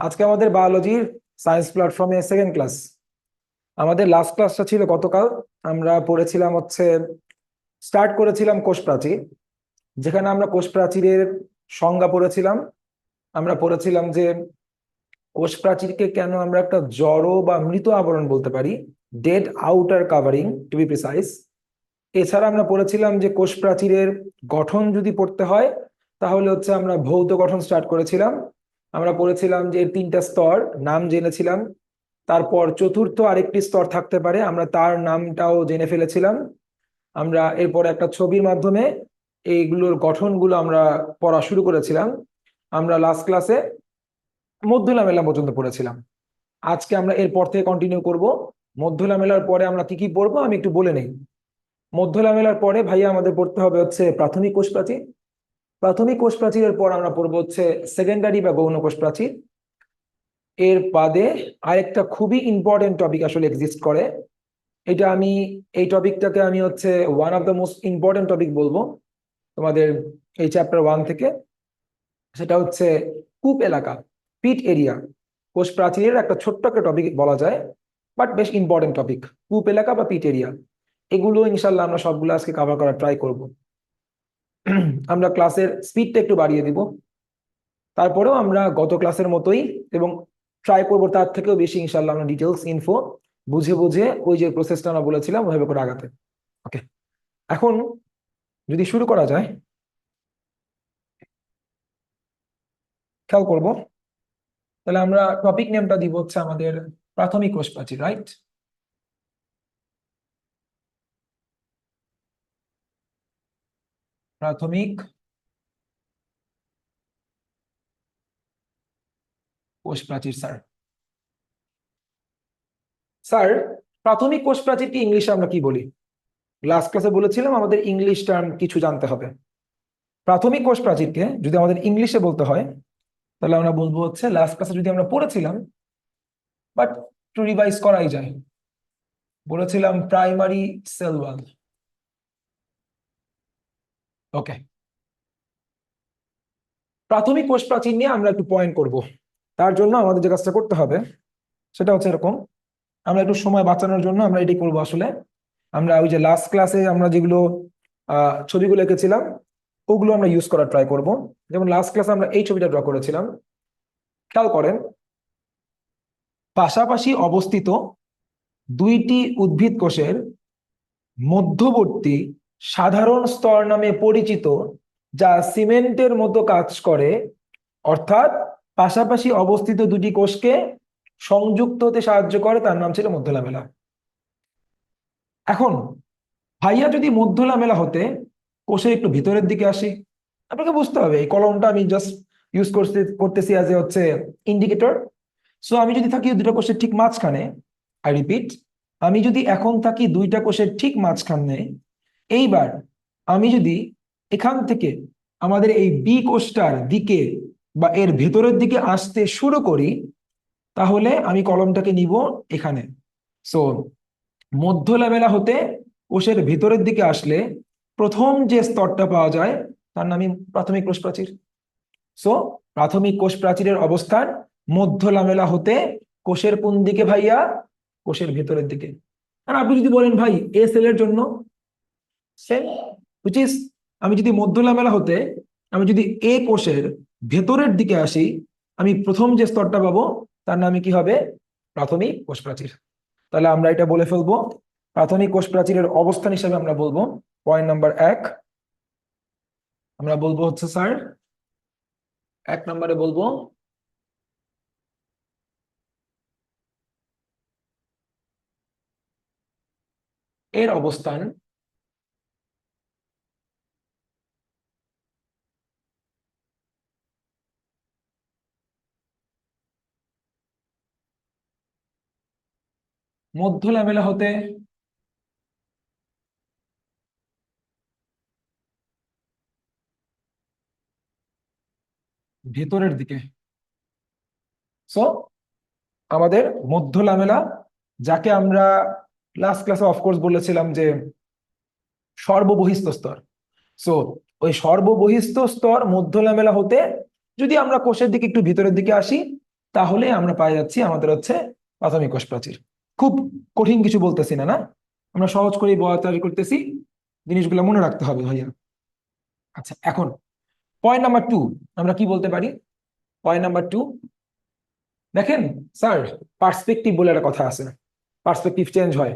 আজকে আমাদের বায়োলজির সায়েন্স প্ল্যাটফর্মে সেকেন্ড ক্লাস। আমাদের লাস্ট ক্লাসটা ছিল গতকাল। আমরা পড়েছিলাম স্টার্ট করেছিলাম কোষ প্রাচীর, যেখানে আমরা কোষ প্রাচীরের সংজ্ঞা পড়েছিলাম। আমরা পড়েছিলাম যে কোষ প্রাচীরকে কেন আমরা একটা জড় বা মৃত আবরণ বলতে পারি, dead outer covering to be precise. এছাড়া আমরা পড়েছিলাম যে কোষ প্রাচীরের গঠন যদি পড়তে হয় তাহলে আমরা ভৌত গঠন স্টার্ট করেছিলাম। আমরা পড়েছিলাম যে এর তিনটা স্তর নাম জেনেছিলাম। তারপর চতুর্থ আরেকটি স্তর থাকতে পারে, আমরা তার নামটাও জেনে ফেলেছিলাম। আমরা এরপর একটা ছবির মাধ্যমে এইগুলোর গঠনগুলো আমরা পড়া শুরু করেছিলাম। আমরা লাস্ট ক্লাসে মধ্য লামেলা পর্যন্ত পড়েছিলাম। আজকে আমরা এরপর থেকে কন্টিনিউ করব। মধ্য লামেলার পরে আমরা কি কি পড়বো আমি একটু বলে নেই। মধ্য লামেলার পরে ভাইয়া আমাদের পড়তে হবে প্রাথমিক কোষ প্রাচীর। প্রাথমিক কোষ প্রাচীরের পর আমরা পড়বো সেকেন্ডারি বা গৌণ কোষ প্রাচীর। এর বাদে আরেকটা খুবই ইম্পর্টেন্ট টপিক আসলে এক্সিস্ট করে। এই টপিকটাকে আমি one of the most important topic বলবো তোমাদের এই চ্যাপ্টার 1 থেকে। সেটা কূপ এলাকা, পিট এরিয়া। কোষ প্রাচীরের একটা ছোট্ট একটা টপিক বলা যায়, বাট বেশ ইম্পর্টেন্ট টপিক, কূপ এলাকা বা পিট এরিয়া। এগুলো ইনশাল্লাহ আমরা সবগুলো আজকে কভার করার ট্রাই করব। আমরা ক্লাসের স্পিডটা একটু বাড়িয়ে দিব, তারপরেও আমরা গত ক্লাসের মতোই এবং ট্রাই করবো তার থেকেও বেশি ইনশাল্লাহ আমরা ডিটেলস ইনফো বুঝে বুঝে ওই যে প্রসেসটা আমরা বলেছিলাম ওইভাবে করে আগাতে। ওকে, এখন যদি শুরু করা যায়, খেয়াল করব। তাহলে আমরা টপিক নেমটা দিব আমাদের প্রাথমিক কোষ প্রাচীর, রাইট? প্রাথমিক কোষ প্রাচীর। স্যার স্যার প্রাথমিক কোষ প্রাচীরকে ইংলিশে আমরা কি বলি? লাস্ট ক্লাসে বলেছিলাম আমাদের ইংলিশ টার্ম কিছু জানতে হবে। প্রাথমিক কোষ প্রাচীরকে যদি আমাদের ইংলিশে বলতে হয় তাহলে আমরা বলবো লাস্ট ক্লাসে যদি আমরা পড়েছিলাম, বাট একটু রিভাইজ করাই যায়। বলেছিলাম প্রাইমারি সেল ওয়াল। ওকে, প্রাথমিক কোষ প্রাচীর নিয়ে আমরা একটু পয়েন্ট করব। তার জন্য আমাদের যে কাজটা করতে হবে সেটা এরকম। আমরা একটু সময় বাঁচানোর জন্য আমরা এটাই করবো আসলে। আমরা ওই যে লাস্ট ক্লাসে আমরা যেগুলো ছবিগুলো এঁকেছিলাম ওগুলো আমরা ইউজ করার ট্রাই করব। যেমন লাস্ট ক্লাসে আমরা এই ছবিটা ড্র করেছিলাম, খেয়াল করেন। পাশাপাশি অবস্থিত দুইটি উদ্ভিদ কোষের মধ্যবর্তী সাধারণ স্তর নামে পরিচিত, যা সিমেন্টের মতো কাজ করে, অর্থাৎ পাশাপাশি অবস্থিত দুটি কোষকে সংযুক্ত হতে সাহায্য করে, তার নাম ছিল মধ্য লামেলা। এখন ভাইয়া যদি মধ্য লামেলা হতে কোষের একটু ভিতরের দিকে আসি, আপনাকে বুঝতে হবে এই কলমটা আমি জাস্ট ইউজ করতেছি অ্যাজ ইন্ডিকেটর। সো আমি যদি থাকি দুটো কোষের ঠিক মাঝখানে, আই রিপিট, আমি যদি এখন থাকি দুইটা কোষের ঠিক মাঝখানে, এইবার আমি যদি এখান থেকে আমাদের এই বি কোষটার দিকে বা এর ভেতরের দিকে আসতে শুরু করি, তাহলে আমি কলমটাকে নিব এখানে। সো মধ্য লামেলা হতে কোষের ভেতরের দিকে আসলে প্রথম যে স্তরটা পাওয়া যায় তার নামই প্রাথমিক কোষ প্রাচীর। সো প্রাথমিক কোষ প্রাচীরের অবস্থান মধ্য লামেলা হতে কোষের কোন দিকে ভাইয়া? কোষের ভেতরের দিকে। আর আপনি যদি বলেন ভাই এ সেলের জন্য, সেম, হুইচ ইজ, আমি যদি মধ্য লামেলা হতে আমি যদি এ কোষের ভেতরের দিকে আসি, আমি প্রথম যে স্তরটা পাবো তার নামে কি হবে? প্রাথমিক কোষ প্রাচীর। তাহলে আমরা এটা বলে ফেলবো, প্রাথমিক কোষ প্রাচীরের অবস্থান হিসেবে আমরা বলবো পয়েন্ট নাম্বার 1, আমরা বলবো স্যার 1 নম্বরে বলবো এর অবস্থান মধ্য লামেলা হতে ভেতরের দিকে। সো আমাদের মধ্য লামেলা, যাকে আমরা লাস্ট ক্লাসে অফকোর্স বলেছিলাম যে সর্ববহিস্থ স্তর। সো ওই সর্ববহিস্থ স্তর মধ্য লামেলা হতে যদি আমরা কোষের দিকে একটু ভিতরের দিকে আসি, তাহলে আমরা পাই যাচ্ছি আমাদের হচ্ছে প্রাথমিক কোষ প্রাচীর। খুব কঠিন কিছু বলতেছি না, না, আমরা সহজ করেই বলা তৈরি করতেছি, জিনিসগুলো মনে রাখতে হবে ভাইয়া। আচ্ছা, এখন পয়েন্ট নাম্বার 2 আমরা কি বলতে পারি? পয়েন্ট নাম্বার 2, দেখেন স্যার, পার্সপেক্টিভ বলে একটা কথা আছে, পার্সপেক্টিভ চেঞ্জ হয়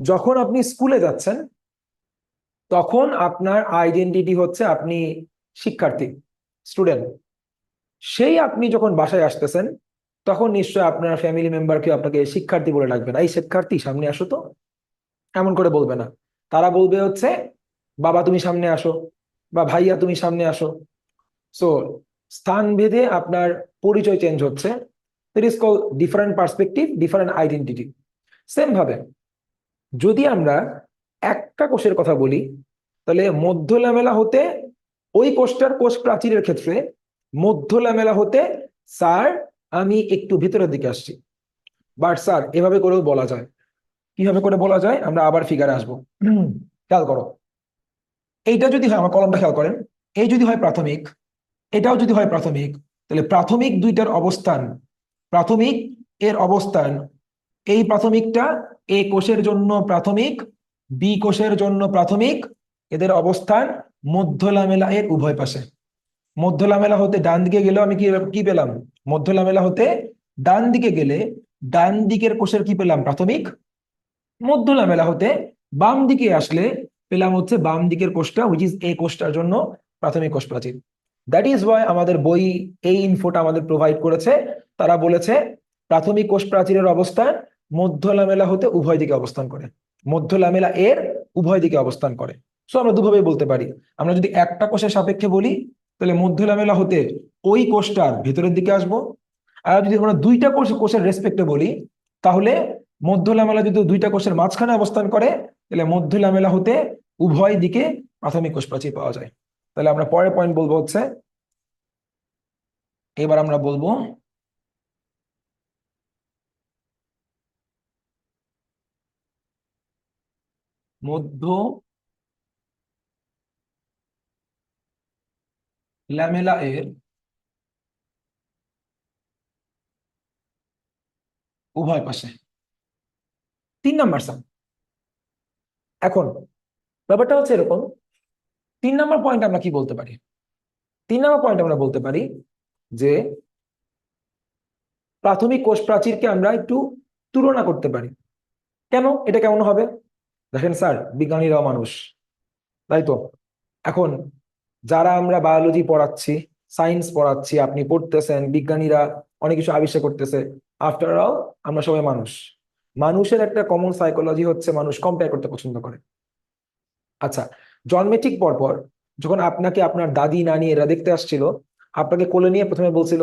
যখন আপনি স্কুলে যাচ্ছেন, তখন আপনার আইডেন্টিটি হচ্ছে আপনি শিক্ষার্থী, স্টুডেন্ট। সেই আপনি যখন বাসায় আসতেছেন, তখন নিশ্চয় আপনার ফ্যামিলি মেম্বারকে আপনাকে শিক্ষার্থী বলে ডাকবে না, এই শিক্ষার্থী সামনে আসো তো, এমন করে বলবে না। তারা বলবে হচ্ছে বাবা তুমি সামনে আসো, বা ভাইয়া তুমি সামনে আসো। সো স্থান ভেদে আপনার পরিচয় চেঞ্জ হচ্ছে। That is call different perspective, different identity. Same ভাবে যদি আমরা একটা কোষের কথা বলি, তাহলে মধ্য ল্যামেলা হতে ওই কোষটার কোষ প্রাচীরের ক্ষেত্রে মধ্য ল্যামেলা হতে স্যার আমি একটু ভিতরের দিকে আসছি, বাট স্যার এভাবে করেও বলা যায়। কিভাবে করে বলা যায় আমরা আবার ফিগারে আসবো। খেয়াল করো, এইটা যদি হয়, আমার কলমটা খেয়াল করেন, এই যদি হয় প্রাথমিক, এটাও যদি হয় প্রাথমিক, তাহলে প্রাথমিক দুইটার অবস্থান, প্রাথমিক এর অবস্থান, এই প্রাথমিকটা এ কোষের জন্য প্রাথমিক, বি কোষের জন্য প্রাথমিক, এদের অবস্থান মধ্য লামেলা এর উভয় পাশে। মধ্য লামেলা হতে ডান দিকে গেলেও আমি কি কি পেলাম? মধ্য লামেলা হতে ডান দিকে গেলে ডান দিকের কোষের কি পেলাম? প্রাথমিক। মধ্য লামেলা হতে বাম দিকে আসলে পেলাম হচ্ছে বাম দিকের কোষটা, হুইচ ইজ এ কোষটার জন্য প্রাথমিক কোষ প্রাচীর। দ্যাট ইজ ওয়াই আমাদের বই এই ইনফোটা আমাদের প্রোভাইড করেছে। তারা বলেছে প্রাথমিক কোষ প্রাচীরের অবস্থান মধ্য লামেলা হতে উভয় দিকে অবস্থান করে, মধ্য লামেলা এর উভয় দিকে অবস্থান করে। সো আমরা দুভাবে বলতে পারি। আমরা যদি একটা কোষের সাপেক্ষে বলি, তাহলে মধ্য লামেলা হতে ওই কোষটার ভেতরের দিকে আসবো। আর যদি আমরা দুইটা কোষের রেসপেক্টে বলি, তাহলে মধ্য লামেলা যদি দুইটা কোষের মাঝখানে অবস্থান করে, তাহলে মধ্য লামেলা হতে উভয় দিকে প্রাথমিক কোষ প্রাচীর পাওয়া যায়। তাহলে আমরা পরের পয়েন্ট বলবো হচ্ছে, এবার আমরা বলবো মধ্য ল্যামেলা এর উভয় পাশে। 3 নাম্বার সাম। এখন ব্যাপারটা হচ্ছে এরকম, 3 নাম্বার পয়েন্ট আমরা কি বলতে পারি? 3 নাম্বার পয়েন্ট আমরা বলতে পারি যে প্রাথমিক কোষ প্রাচীরকে আমরা একটু তুলনা করতে পারি। কেন এটা কেমন হবে? দেখেন স্যার, বিজ্ঞানীরাও মানুষ, তাই তো? এখন যারা আমরা বায়োলজি পড়াচ্ছি, সায়েন্স পড়াচ্ছি, আপনি পড়তেছেন, বিজ্ঞানীরা অনেক কিছু আবিষ্কার করতেছে, আফটার অল আমরা সবাই মানুষ। মানুষের একটা কমন সাইকোলজি হচ্ছে মানুষ কম্পেয়ার করতে পছন্দ করে। আচ্ছা, জন্মে ঠিক পরপর যখন আপনাকে আপনার দাদি নানি এরা দেখতে আসছিল, আপনাকে কোলে নিয়ে প্রথমে বলছিল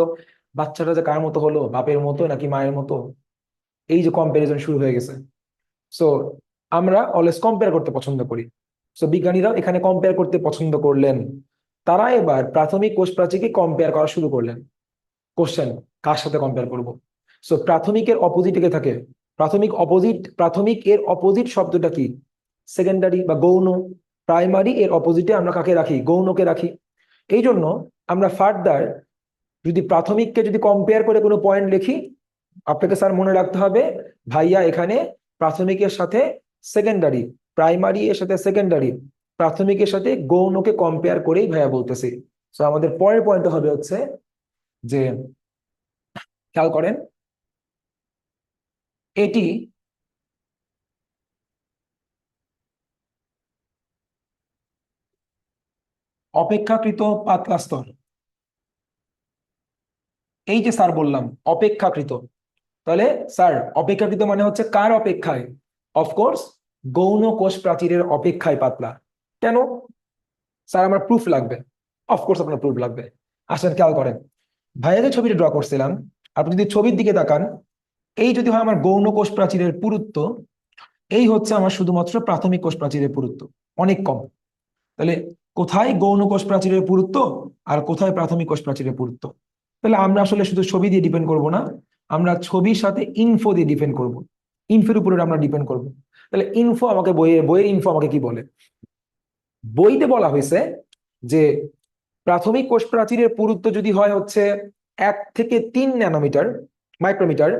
বাচ্চাটা যে কার মতো হলো, বাপের মতো নাকি মায়ের মতো, এই যে কম্পারিজন শুরু হয়ে গেছে। সো আমরা অলওয়েজ কম্পেয়ার করতে পছন্দ করি। সো বিজ্ঞানীরাও এখানে কম্পেয়ার করতে পছন্দ করলেন। তারা এবার প্রাথমিক কোষ প্রাচীরকে কম্পেয়ার করা শুরু করলেন। কোশ্চেন, কার সাথে কম্পেয়ার করব? সো প্রাথমিকের অপোজিটে থাকে, প্রাথমিক অপোজিট, প্রাথমিক এর অপোজিট শব্দটা কি? সেকেন্ডারি বা গৌণ। প্রাইমারি এর অপোজিটে আমরা কাকে রাখি? গৌণকে রাখি। এই জন্য আমরা ফার্দার যদি প্রাথমিককে যদি কম্পেয়ার করে কোনো পয়েন্ট লিখি, আপনাকে স্যার মনে রাখতে হবে ভাইয়া এখানে প্রাথমিকের সাথে সেকেন্ডারি, প্রাইমারি এর সাথে সেকেন্ডারি, প্রাথমিকের সাথে গৌণকে কম্পেয়ার করেই ভাইয়া বলতেছি। সো আমাদের পরের পয়েন্ট হবে হচ্ছে যে, খেয়াল করেন, এটি অপেক্ষাকৃত পাতলা স্তর। এই যে স্যার বললাম অপেক্ষাকৃত, তাহলে স্যার অপেক্ষাকৃত মানে হচ্ছে কার অপেক্ষায়? অফকোর্স গৌণ কোষ প্রাচীরের অপেক্ষায় পাতলা। কেন স্যার? আমার প্রুফ লাগবে। অফকোর্স আপনার প্রুফ লাগবে। আসেন খেয়াল করেন, ভাইয়া যে ছবিটা ড্র করছিলাম, আপনি যদি ছবির দিকে তাকান, এই যদি হয় আমার গৌণ কোষ প্রাচীরের পুরুত্ব, এই হচ্ছে আমার শুধুমাত্র প্রাথমিক কোষ প্রাচীরের পুরুত্ব, অনেক কম। তাহলে কোথায় গৌণ কোষ প্রাচীরের পুরুত্ব আর কোথায় প্রাথমিক কোষ প্রাচীরের পুরুত্ব? তাহলে আমরা আসলে শুধু ছবি দিয়ে ডিপেন্ড করব না, আমরা ছবির সাথে ইনফো দিয়ে ডিপেন্ড করব। ইনফোর উপরে আমরা ডিপেন্ড করব। তাহলে ইনফো আমাকে বইয়ের বইয়ের ইনফো আমাকে কি বলে? বইতে বলা হয়েছে যে প্রাথমিক কোষ প্রাচীরের পুরুত্ব যদি হয় হচ্ছে 1 থেকে 3 ন্যানোমিটার মাইক্রোমিটার,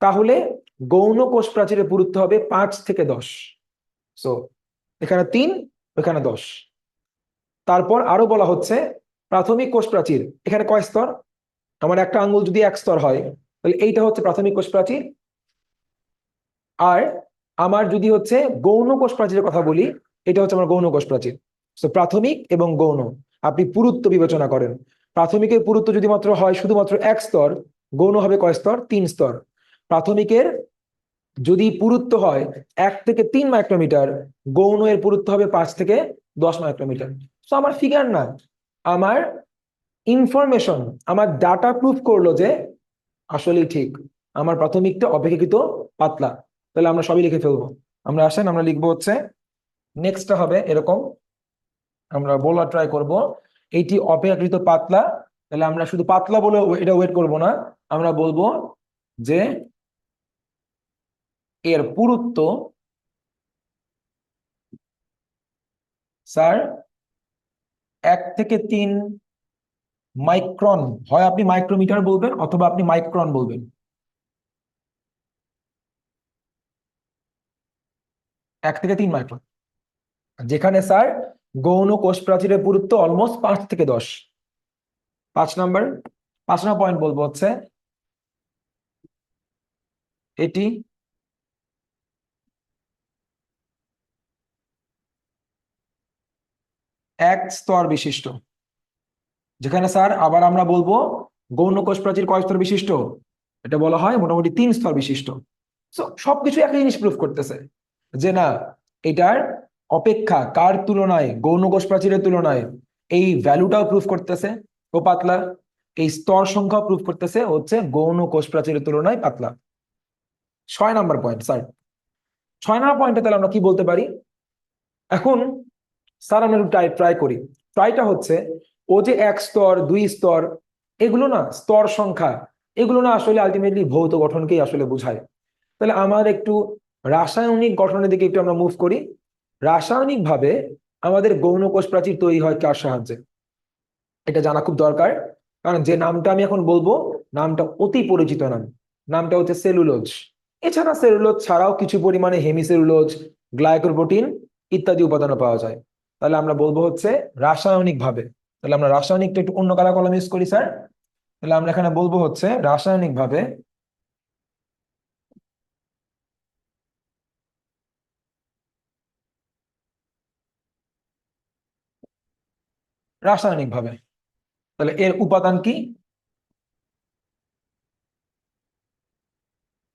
তাহলে গৌণ কোষ প্রাচীরের পুরুত্ব হবে 5 থেকে 10। সো এখানে 3, এখানে 10। তারপর আরো বলা হচ্ছে প্রাথমিক কোষ প্রাচীর এখানে কয় স্তর? আমার একটা আঙ্গুল যদি 1 স্তর হয়, তাহলে এইটা হচ্ছে প্রাথমিক কোষ প্রাচীর। আর আমার যদি হচ্ছে গৌণ কোষ প্রাচীরের কথা বলি, এটা হচ্ছে আমার গৌণ কোষ প্রাচীর। তো প্রাথমিক এবং গৌণ আপনি পুরুত্ব বিবেচনা করেন। প্রাথমিকের পুরুত্ব যদি মাত্র হয় শুধুমাত্র 1 স্তর, গৌণ হবে কয় স্তর? 3 স্তর। প্রাথমিকের যদি পুরুত্ব হয় 1 থেকে 3 মাইক্রোমিটার, গৌণ এর পুরুত্ব হবে 5 থেকে 10 মাইক্রোমিটার। তো আমার ফিগার না, আমার ইনফরমেশন, আমার ডাটা প্রুফ করলো যে আসলেই ঠিক, আমার প্রাথমিকটা অপেক্ষাকৃত পাতলা। তাহলে আমরা সবই লিখে ফেলবো। আমরা আসেন আমরা লিখবো হচ্ছে নেক্সটটা হবে এরকম, আমরা বলার ট্রাই করব এইটি অপেক্ষাকৃত পাতলা। তাহলে আমরা শুধু পাতলা বলে এটা ওয়েট করব না, আমরা বলবো যে এর পুরুত্ব স্যার 1 থেকে 3 মাইক্রন, হয় আপনি মাইক্রোমিটার বলবেন অথবা আপনি মাইক্রন বলবেন। 1 থেকে 3 মাইক্রন, যেখানে স্যার গৌণ কোষ প্রাচীরের পুরুত্ব অলমোস্ট 5 থেকে 10। 5 নাম্বার, 5 নম্বর পয়েন্ট বলবো হচ্ছে এটি এক স্তর বিশিষ্ট। যেখানে স্যার আবার আমরা বলবো গৌণ কোষ প্রাচীর কয় স্তর বিশিষ্ট? এটা বলা হয় মোটামুটি 3 স্তর বিশিষ্ট। সবকিছু একটা জিনিস প্রুফ করতেছে যে না, এটার অপেক্ষা কার তুলনায়, গৌণ কোষ প্রাচীরের তুলনায় এই ভ্যালুটাও প্রুফ করতেছে ও পাতলা, এই স্তর সংখ্যা প্রুফ করতেছে হচ্ছে গৌণ কোষ প্রাচীরের তুলনায় পাতলা। 6 নম্বর পয়েন্ট স্যার, 6 নম্বর পয়েন্টে তাহলে আমরা কি বলতে পারি? এখন স্যার আমরা একটু ট্রাই করি। ট্রাইটা হচ্ছে ও যে 1 স্তর 2 স্তর, এগুলো না স্তর সংখ্যা, এগুলো না আসলে আলটিমেটলি ভৌত গঠনকেই আসলে বোঝায়। তাহলে আমার একটু রাসায়নিক গঠনের দিকে একটু আমরা মুভ করি। রাসায়নিক ভাবে আমাদের গৌণ কোষ প্রাচীর তৈরি হয় কার সাহায্যে? এটা জানা খুব দরকার, কারণ যে নামটা আমি এখন বলবো নামটা অতি পরিচিত নাম, নামটা হচ্ছে সেলুলোজ। এছাড়া সেলুলোজ ছাড়াও কিছু পরিমাণে হেমিসেলুলোজ, গ্লাইকোপ্রোটিন ইত্যাদি উপাদানও পাওয়া যায়। তাহলে আমরা বলবো হচ্ছে রাসায়নিক ভাবে, তাহলে আমরা রাসায়নিকটা একটু অন্য কালা কলম ইউজ করি স্যার। তাহলে আমরা এখানে বলবো হচ্ছে রাসায়নিক ভাবে, রাসায়নিক ভাবে তাহলে এর উপাদান কি?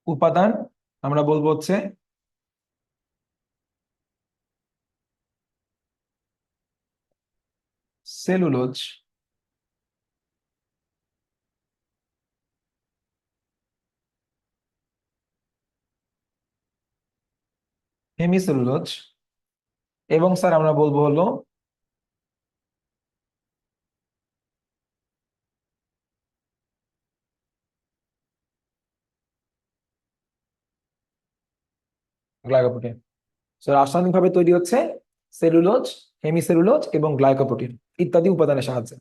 উপাদান আমরা বলবো হচ্ছে সেলুলোজ, হেমিসেলুলোজ, এবং স্যার আমরা বলবো হলো গ্লাইকোপ্রোটিন। রাসায়নিক ভাবে তৈরি হচ্ছে সেলুলোজ, হেমিসেলুলোজ এবং গ্লাইকোপ্রোটিন ইত্যাদি উপাদানের সাহায্যে।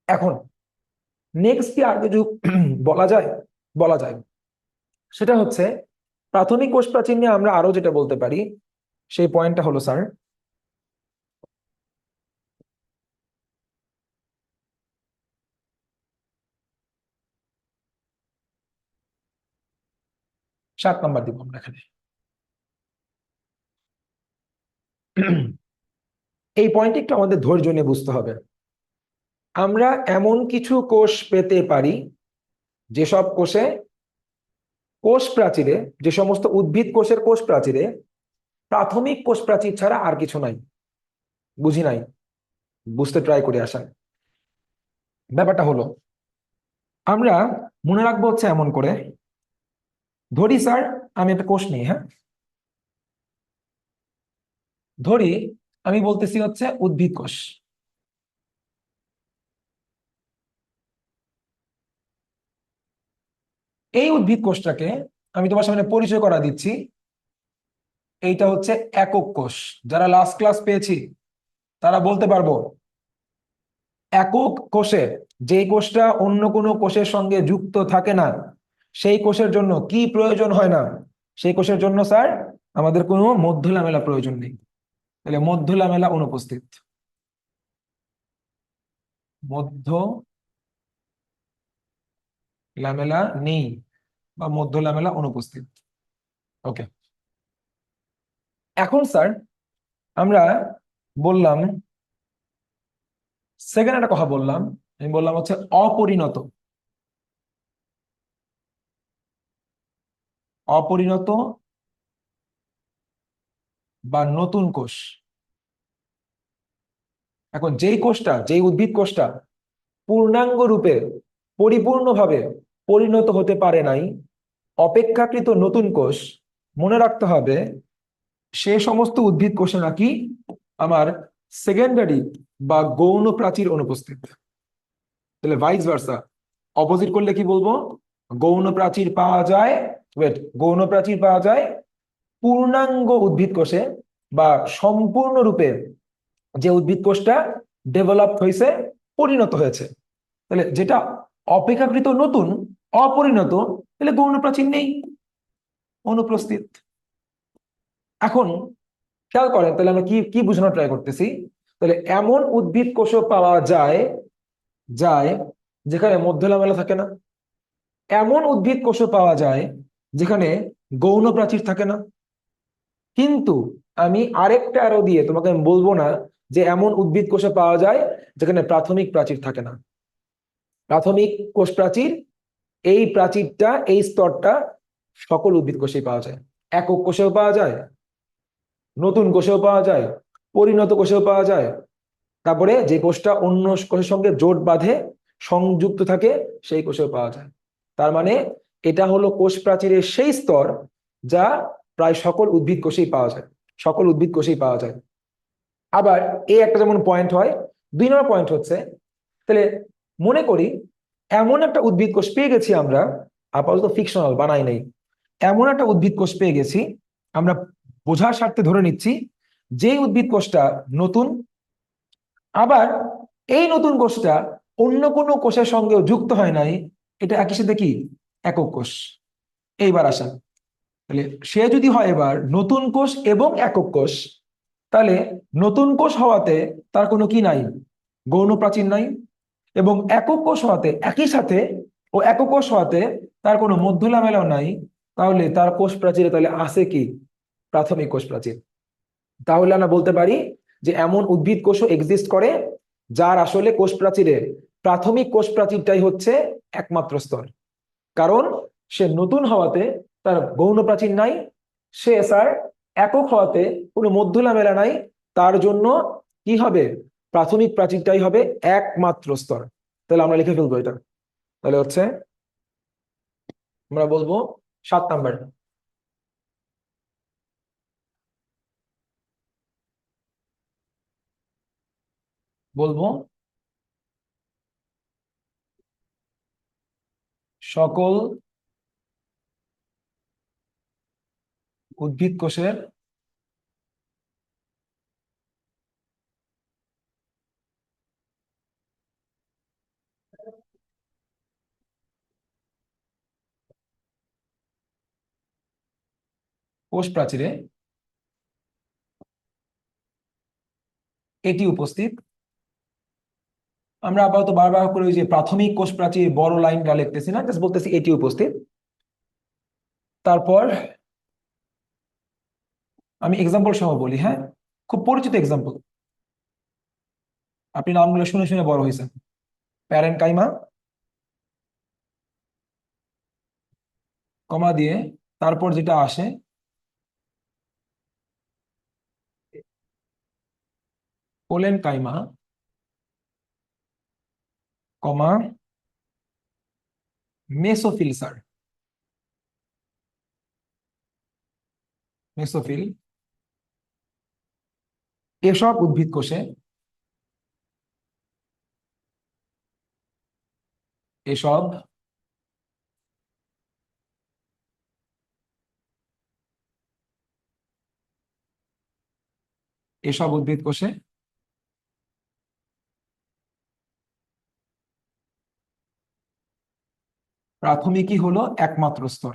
এখন নেক্সট কি আর কিছু বলা যায়? বলা যায়, সেটা হচ্ছে প্রাথমিক কোষ প্রাচীর নিয়ে আমরা আরো যেটা বলতে পারি সেই পয়েন্টটা হলো স্যার 7 নম্বর দিব আমরা এখানে। এই পয়েন্টটা একটু আমাদের ধৈর্য নিয়ে বুঝতে হবে। আমরা এমন কিছু কোষ পেতে পারি যেসব কোষে কোষ প্রাচীরে, যে সমস্ত উদ্ভিদ কোষের কোষ প্রাচীরে প্রাথমিক কোষ প্রাচীর ছাড়া আর কিছু নাই। বুঝি নাই, বুঝতে ট্রাই করে আসেন। ব্যাপারটা হলো আমরা মনে রাখবো হচ্ছে এমন করে, ধরি স্যার আমি একটা কোষ নিই, হ্যাঁ ধরি আমি বলতেছি হচ্ছে উদ্ভিদ কোষ। এই উদ্ভিদ কোষটাকে আমি তোমার সামনে পরিচয় করা দিচ্ছি, এইটা হচ্ছে একক কোষ। যারা লাস্ট ক্লাস পেয়েছি তারা বলতে পারবো একক কোষে, যে কোষটা অন্য কোনো কোষের সঙ্গে যুক্ত থাকে না, সেই কোষের জন্য কি প্রয়োজন হয় না? সেই কোষের জন্য স্যার আমাদের কোনো মধ্য লামেলা প্রয়োজন নেই। তাহলে মধ্য লামেলা অনুপস্থিত, মধ্য লামেলা নেই বা মধ্য লামেলা অনুপস্থিত। ওকে, এখন স্যার আমরা বললাম, সেকেন্ড একটা কথা বললাম, আমি বললাম হচ্ছে অপরিণত। অপরিণত বা নতুন কোষ। এখন যেই কোষটা, যেই উদ্ভিদ কোষটা পূর্ণাঙ্গ রূপে পরিপূর্ণভাবে পরিণত হতে পারে নাই, অপেক্ষাকৃত নতুন কোষ, মনে রাখতে হবে সে সমস্ত উদ্ভিদ কোষে নাকি আমার সেকেন্ডারি বা গৌণ প্রাচীর অনুপস্থিত। তাহলে ভাইস ভার্সা, অপোজিট করলে কি বলবো? গৌণ প্রাচীর পাওয়া যায়, গৌণ প্রাচীর পাওয়া যায় পূর্ণাঙ্গ উদ্ভিদ কোষে বা সম্পূর্ণরূপে যে উদ্ভিদ কোষটা ডেভেলপ হয়েছে, পরিণত হয়েছে। তাহলে যেটা অপেক্ষাকৃত নতুন, অপরিণত, তাহলে গৌণ প্রাচীর নেই, অনুপস্থিত। এখন খেয়াল করেন, তাহলে আমরা কি কি বোঝানোর ট্রাই করতেছি? তাহলে এমন উদ্ভিদ কোষও পাওয়া যায় যায় যেখানে মধ্য লামেলা থাকে না, এমন উদ্ভিদ কোষও পাওয়া যায় যেখানে গৌণ প্রাচীর থাকে না। কিন্তু আমি আরেকটা অ্যারো দিয়ে তোমাকে আমি বলবো না যে এমন উদ্ভিদ কোষে পাওয়া যায় যেখানে প্রাথমিক প্রাচীর থাকে না। প্রাথমিক কোষ প্রাচীর, এই প্রাচীরটা, এই স্তরটা সকল উদ্ভিদ কোষেই পাওয়া যায়। একক কোষেও পাওয়া যায়, নতুন কোষেও পাওয়া যায়, পরিণত কোষেও পাওয়া যায়। তারপরে যে কোষটা অন্য কোষের সঙ্গে জোট বাঁধে, সংযুক্ত থাকে, সেই কোষেও পাওয়া যায়। তার মানে এটা হলো কোষ প্রাচীরের সেই স্তর যা প্রায় সকল উদ্ভিদ কোষেই পাওয়া যায়, সকল উদ্ভিদ কোষেই পাওয়া যায়। আবার এই একটা যেমন পয়েন্ট হয়, 2 নম্বর পয়েন্ট হচ্ছে, তাহলে মনে করি এমন একটা উদ্ভিদ কোষ পেয়ে গেছি আমরা, আপাতত ফিকশনাল, বানাই নেই, এমন একটা উদ্ভিদ কোষ পেয়ে গেছি, আমরা বোঝার স্বার্থে ধরে নিচ্ছি যে উদ্ভিদ কোষটা নতুন, আবার এই নতুন কোষটা অন্য কোনো কোষের সঙ্গেও যুক্ত হয় নাই, এটা একই সাথে কি একক কোষ। এইবার আসেন, তাহলে সে যদি হয় এবার নতুন কোষ এবং একক কোষ, তাহলে নতুন কোষ হওয়াতে তার কোনো কি নাই, গৌণ প্রাচীর নাই, এবং একক কোষ হওয়াতে একই সাথে, ও একক কোষ হওয়াতে তার কোনো মধ্য লামেলাও নাই, তাহলে তার কোষ প্রাচীরে তাহলে আছে কি, প্রাথমিক কোষ প্রাচীর। তাহলে আমরা বলতে পারি যে এমন উদ্ভিদ কোষও এক্সিস্ট করে যার আসলে কোষ প্রাচীরে প্রাথমিক কোষ প্রাচীরটাই হচ্ছে একমাত্র স্তর। কারণ সে নতুন হওয়াতে তার গৌণ প্রাচীর নাই, সে স্যার একক হওয়াতে কোনো মধ্য লামেলা নাই, তার জন্য কি হবে, প্রাথমিক প্রাচীরটাই হবে একমাত্র স্তর। তাহলে আমরা লিখে ফেলবো এটা, তাহলে হচ্ছে আমরা বলবো 7 নাম্বার, বলবো সকল উদ্ভিদ কোষের কোষ প্রাচীরে এটি উপস্থিত। আমরা আপাতত বারবার করে ওই যে প্রাথমিক কোষ প্রাচীর বড় লাইনটা লিখতেছি না, জাস্ট বলতেছি এটি উপস্থিত। তারপর আমি এক্সাম্পল সহ বলি, হ্যাঁ, খুব পরিচিত এক্সাম্পল, আপনি নামগুলো শুনে শুনে বড় হয়েছেন। প্যারেনকাইমা, কমা দিয়ে তারপর যেটা আসে কোলেনকাইমা, কমা মেসোফিল স্যার, মেসোফিল। এসব উদ্ভিদ কোষে, এসব এসব উদ্ভিদ কোষে প্রাথমিকই হলো একমাত্র স্তর।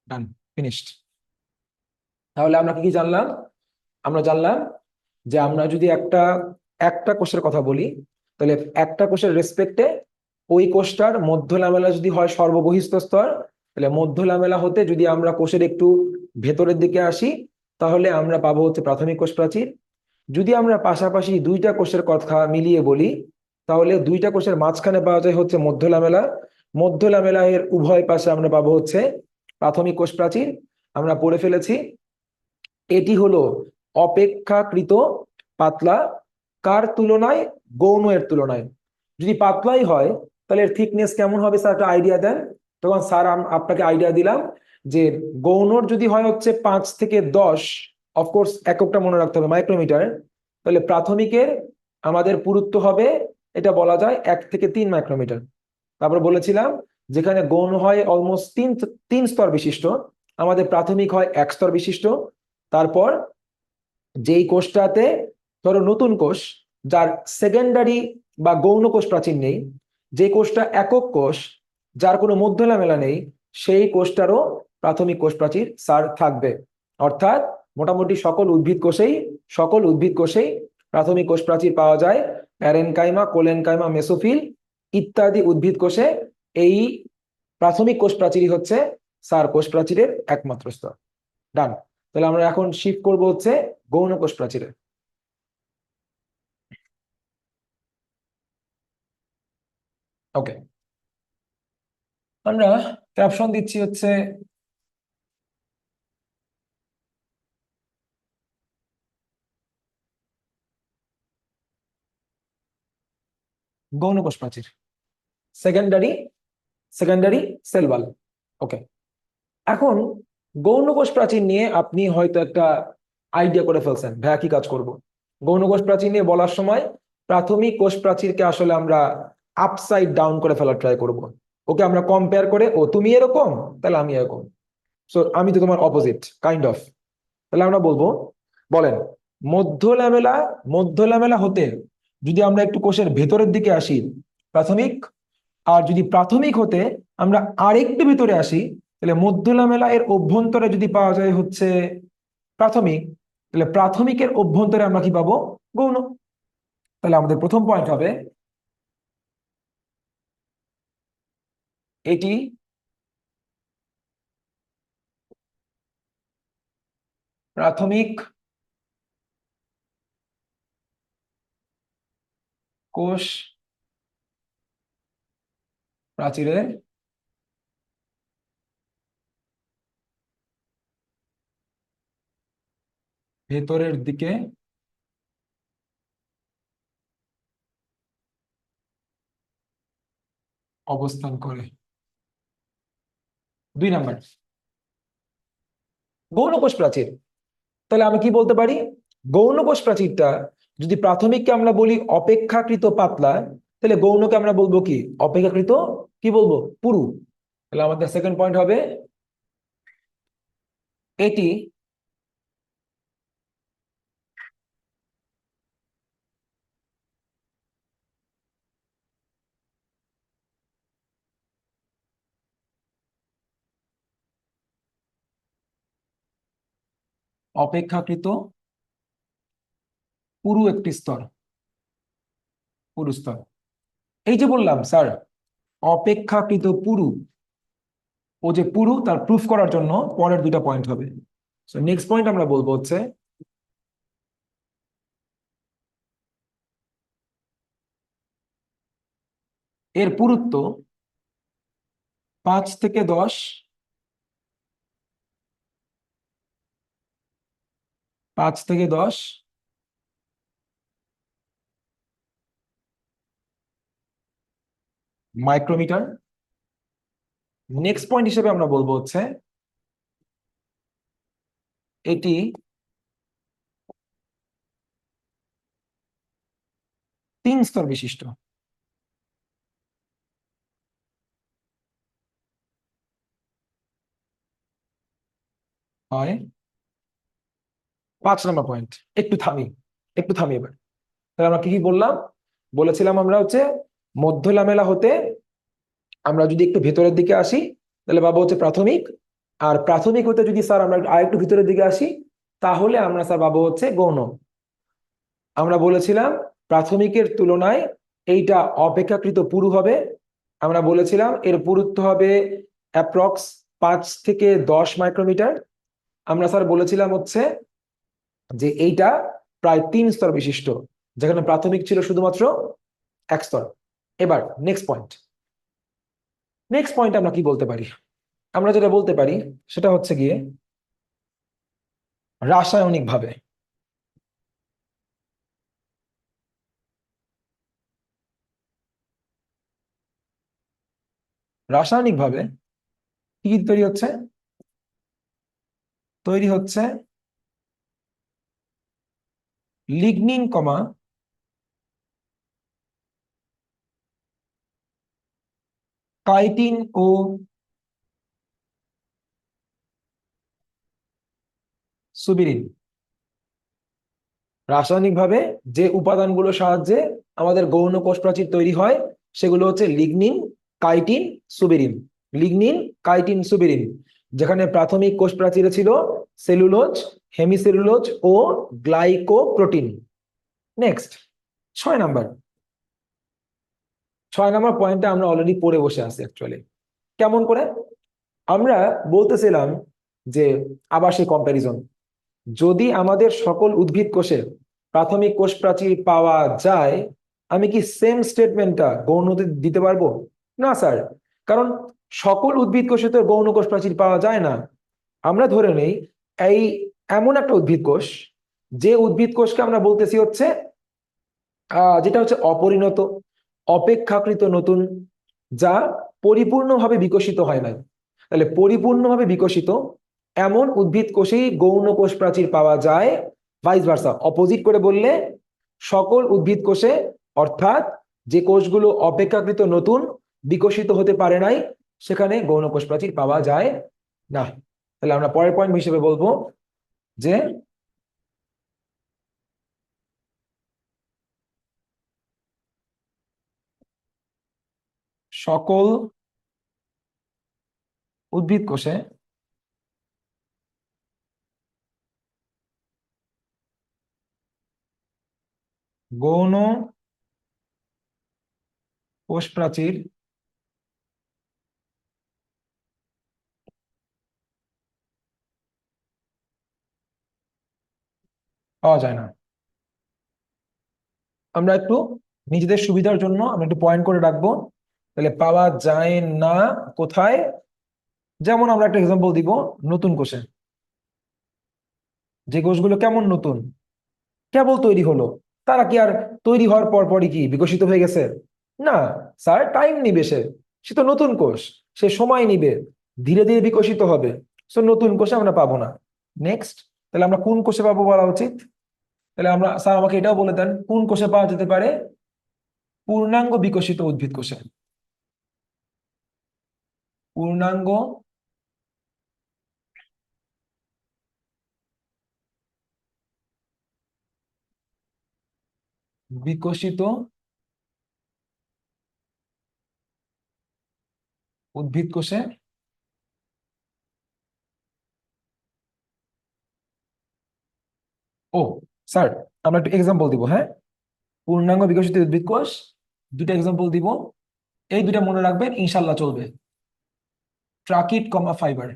ডান, ফিনিশড। তাহলে আমরা কি কি জানলাম? আমরা জানলাম যে আমরা যদি একটা একটা কোষের কথা বলি, তাহলে একটা কোষের রেসপেক্টে ওই কোষটার মধ্য লামেলা যদি হয় সর্ববহিস্থ স্তর, তাহলে মধ্য লামেলা হতে যদি আমরা কোষের একটু ভেতরের দিকে আসি, তাহলে আমরা পাবো হচ্ছে প্রাথমিক কোষ প্রাচীর। যদি আমরা পাশাপাশি দুইটা কোষের কথা মিলিয়ে বলি, তাহলে দুইটা কোষের মাঝখানে পাওয়া যায় হচ্ছে মধ্য লামেলা। মধ্য লামেলা এর উভয় পাশে আমরা পাবো হচ্ছে প্রাথমিক কোষ প্রাচীর। আমরা পড়ে ফেলেছি এটি হলো অপেক্ষাকৃত পাতলা, কার তুলনায়? গৌণ এর তুলনায়। যদি পাতলাই হয় তাহলে এর থিকনেস কেমন হবে স্যার, একটা আইডিয়া দেন। তখন স্যার আপনাকে আইডিয়া দিলাম যে গৌণর যদি হয় হচ্ছে 5 থেকে 10, অফকোর্স এককটা মনে রাখতে হবে, মাইক্রোমিটার, তাহলে প্রাথমিকের আমাদের পুরুত্ব হবে, এটা বলা যায় 1 থেকে 3 মাইক্রোমিটার। তারপর বলেছিলাম যেখানে গৌণ হয় অলমোস্ট তিন তিন স্তর বিশিষ্ট, আমাদের প্রাথমিক হয় 1 স্তর বিশিষ্ট। তারপর যেই কোষটাতে ধরো নতুন কোষ, যার সেকেন্ডারি বা গৌণ কোষ প্রাচীর নেই, যে কোষটা একক কোষ, যার কোনো মধ্য লামেলা নেই, সেই কোষটারও প্রাথমিক কোষ প্রাচীর স্যার থাকবে। অর্থাৎ মোটামুটি সকল উদ্ভিদ কোষেই প্রাথমিক কোষ প্রাচীর পাওয়া যায়। প্যারেনকাইমা, কোলেনকাইমা, মেসোফিল ইত্যাদি উদ্ভিদ কোষে এই প্রাথমিক কোষ প্রাচীরই হচ্ছে স্যার কোষ প্রাচীরের একমাত্র স্তর। ডান। তাহলে আমরা এখন শিফট করব হচ্ছে গৌণ কোষ প্রাচীরে। ওকে, আমরা ক্যাপশন দিচ্ছি হচ্ছে গৌণ কোষ প্রাচীর, সেকেন্ডারি সেকেন্ডারি সেল ওয়াল। ওকে, এখন গৌণ কোষ প্রাচীর নিয়ে আপনি হয়তো একটা আইডিয়া করে ফেলছেন, ভাইয়া কি কাজ করব। গৌণ কোষ প্রাচীর নিয়ে বলার সময় প্রাথমিক কোষ প্রাচীরকে আসলে আমরা আপসাইড ডাউন করে ফেলার ট্রাই করব। ওকে, আমরা কম্পেয়ার করে, ও তুমি এরকম তাহলে আমি এরকম, সো আমি তো তোমার অপোজিট কাইন্ড অফ। তাহলে আমরা বলবো, বলেন, মধ্য ল্যামেলা মধ্য ল্যামেলা হতে যদি আমরা একটু কোষের ভেতরের দিকে আসি প্রাথমিক, আর যদি প্রাথমিক হতে আমরা আরেকটু ভিতরে আসি, তাহলে মধ্য ল্যামেলা এর অভ্যন্তরে যদি পাওয়া যায় হচ্ছে প্রাথমিক, তাহলে প্রাথমিকের অভ্যন্তরে আমরা কি পাবো? গৌণ। তাহলে আমাদের প্রথম পয়েন্ট হবে এটি প্রাথমিক কোষ প্রাচীরের ভেতরের দিকে অবস্থান করে। 2 নাম্বার, গৌণ কোষ প্রাচীর। তাহলে আমি কি বলতে পারি? গৌণ কোষ প্রাচীরটা যদি প্রাথমিককে আমরা বলি অপেক্ষাকৃত পাতলা, তাহলে গৌণকে আমরা বলবো কি? অপেক্ষাকৃত কি বলবো? পুরু। তাহলে আমাদের সেকেন্ড পয়েন্ট হবে এটি অপেক্ষাকৃত পুরু একটি স্তর, পুরু স্তর। এই যে বললাম স্যার অপেক্ষাকৃত পুরু, ও যে পুরু তার প্রুফ করার জন্য পরের 2টা পয়েন্ট হবে। সো নেক্সট পয়েন্ট আমরা বলবো হচ্ছে এর পুরুত্ব 5 থেকে 10, 5 থেকে 10 মাইক্রোমিটার। নেক্সট পয়েন্ট হিসেবে আমরা বলবো হচ্ছে এটি 3 স্তর বিশিষ্ট হয়। 5 নম্বর পয়েন্ট। একটু থামি, একটু থামি এবার। তাহলে আমরা কি কি বললাম? বলেছিলাম আমরা হচ্ছে মধ্য লামেলা হতে আমরা যদি একটু ভেতরের দিকে আসি তাহলে পাবো হচ্ছে প্রাথমিক, আর প্রাথমিক হতে যদি স্যার আমরা আরেকটু ভিতরের দিকে আসি তাহলে আমরা স্যার পাবো হচ্ছে গৌণ। আমরা বলেছিলাম প্রাথমিকের তুলনায় এইটা অপেক্ষাকৃত পুরু হবে। আমরা বলেছিলাম এর পুরুত্ব হবে অ্যাপ্রক্স 5 থেকে 10 মাইক্রোমিটার। আমরা স্যার বলেছিলাম হচ্ছে যে এইটা প্রায় 3 স্তর বিশিষ্ট, যেখানে প্রাথমিক ছিল শুধুমাত্র 1 স্তর। এবার নেক্সট পয়েন্ট। নেক্সট পয়েন্ট আমরা কি বলতে পারি? আমরা যেটা বলতে পারি সেটা হচ্ছে গিয়ে রাসায়নিক ভাবে। রাসায়নিক ভাবে কি কি তৈরি হচ্ছে? তৈরি হচ্ছে লিগনিন কমা কাইটিন ও সুবিরিন। রাসায়নিকভাবে যে উপাদানগুলোর সাহায্যে আমাদের গৌণ কোষ প্রাচীর তৈরি হয় সেগুলো হচ্ছে lignin, chitin, suberin. Lignin, chitin, suberin. যেখানে প্রাথমিক কোষ প্রাচীরে ছিল সেলুলোজ, হেমিসেলুলোজ ও গ্লাইকোপ্রোটিন। Next 6 number. 6 নাম্বার পয়েন্টটা আমরা অলরেডি পড়ে বসে আছি অ্যাকচুয়ালি। কেমন করে? আমরা বলতেছিলাম যে আবাসিক কম্প্যারিজন, যদি আমাদের সকল উদ্ভিদ কোষে প্রাথমিক কোষ প্রাচীর পাওয়া যায়, আমি কি সেম স্টেটমেন্টটা গৌণতে দিতে পারবো? না স্যার, কারণ সকল উদ্ভিদ কোষে তো গৌণ কোষ প্রাচীর পাওয়া যায় না। আমরা ধরে নেই এই এমন একটা উদ্ভিদ কোষ, যে উদ্ভিদ কোষকে আমরা বলতেছি হচ্ছে যেটা হচ্ছে অপরিণত, অপেক্ষাকৃত নতুন, যা পরিপূর্ণভাবে বিকশিত হয় নাই। তাহলে পরিপূর্ণভাবে বিকশিত এমন উদ্ভিদ কোষেই গৌণ কোষ প্রাচীর পাওয়া যায়। ভাইস ভার্সা, অপোজিট করে বললে সকল উদ্ভিদ কোষে, অর্থাৎ যে কোষগুলো অপেক্ষাকৃত নতুন, বিকশিত হতে পারে নাই, সেখানে গৌণ কোষ প্রাচীর পাওয়া যায় না। তাহলে আমরা পরের পয়েন্ট হিসেবে বলবো যে সকল উদ্ভিদ কোষে গৌণ কোষ প্রাচীর পাওয়া যায় না। আমরা একটু নিজেদের সুবিধার জন্য আমরা একটু পয়েন্ট করে রাখবো। তাহলে পাওয়া যায় না কোথায়? যেমন আমরা একটা এক্সাম্পল দিব, নতুন কোষে। যে কোষগুলো কেমন নতুন, কেবল তৈরি হলো, তারা কি আর তৈরি হওয়ার পর পরই কি বিকশিত হয়ে গেছে? না স্যার, টাইম নিবে। সে সে তো নতুন কোষ, সে সময় নিবে, ধীরে ধীরে বিকশিত হবে। সো নতুন কোষে আমরা পাবো না। নেক্সট, তাহলে আমরা কোন কোষে পাবো বলা উচিত? তাহলে আমরা স্যার আমাকে এটাও বলে দেন কোন কোষে পাওয়া যেতে পারে? পূর্ণাঙ্গ বিকশিত উদ্ভিদ কোষে। পূর্ণাঙ্গ বিকশিত উদ্ভিদ কোষে। ও স্যার, আমরা একটু এক্সাম্পল দিব, হ্যাঁ। পূর্ণাঙ্গ বিকশিত উদ্ভিদ কোষ, দুটো এক্সাম্পল দিব। এই দুটা মনে রাখবেন, ইনশাল্লাহ চলবে। ট্রাকিট কমা ফাইবার।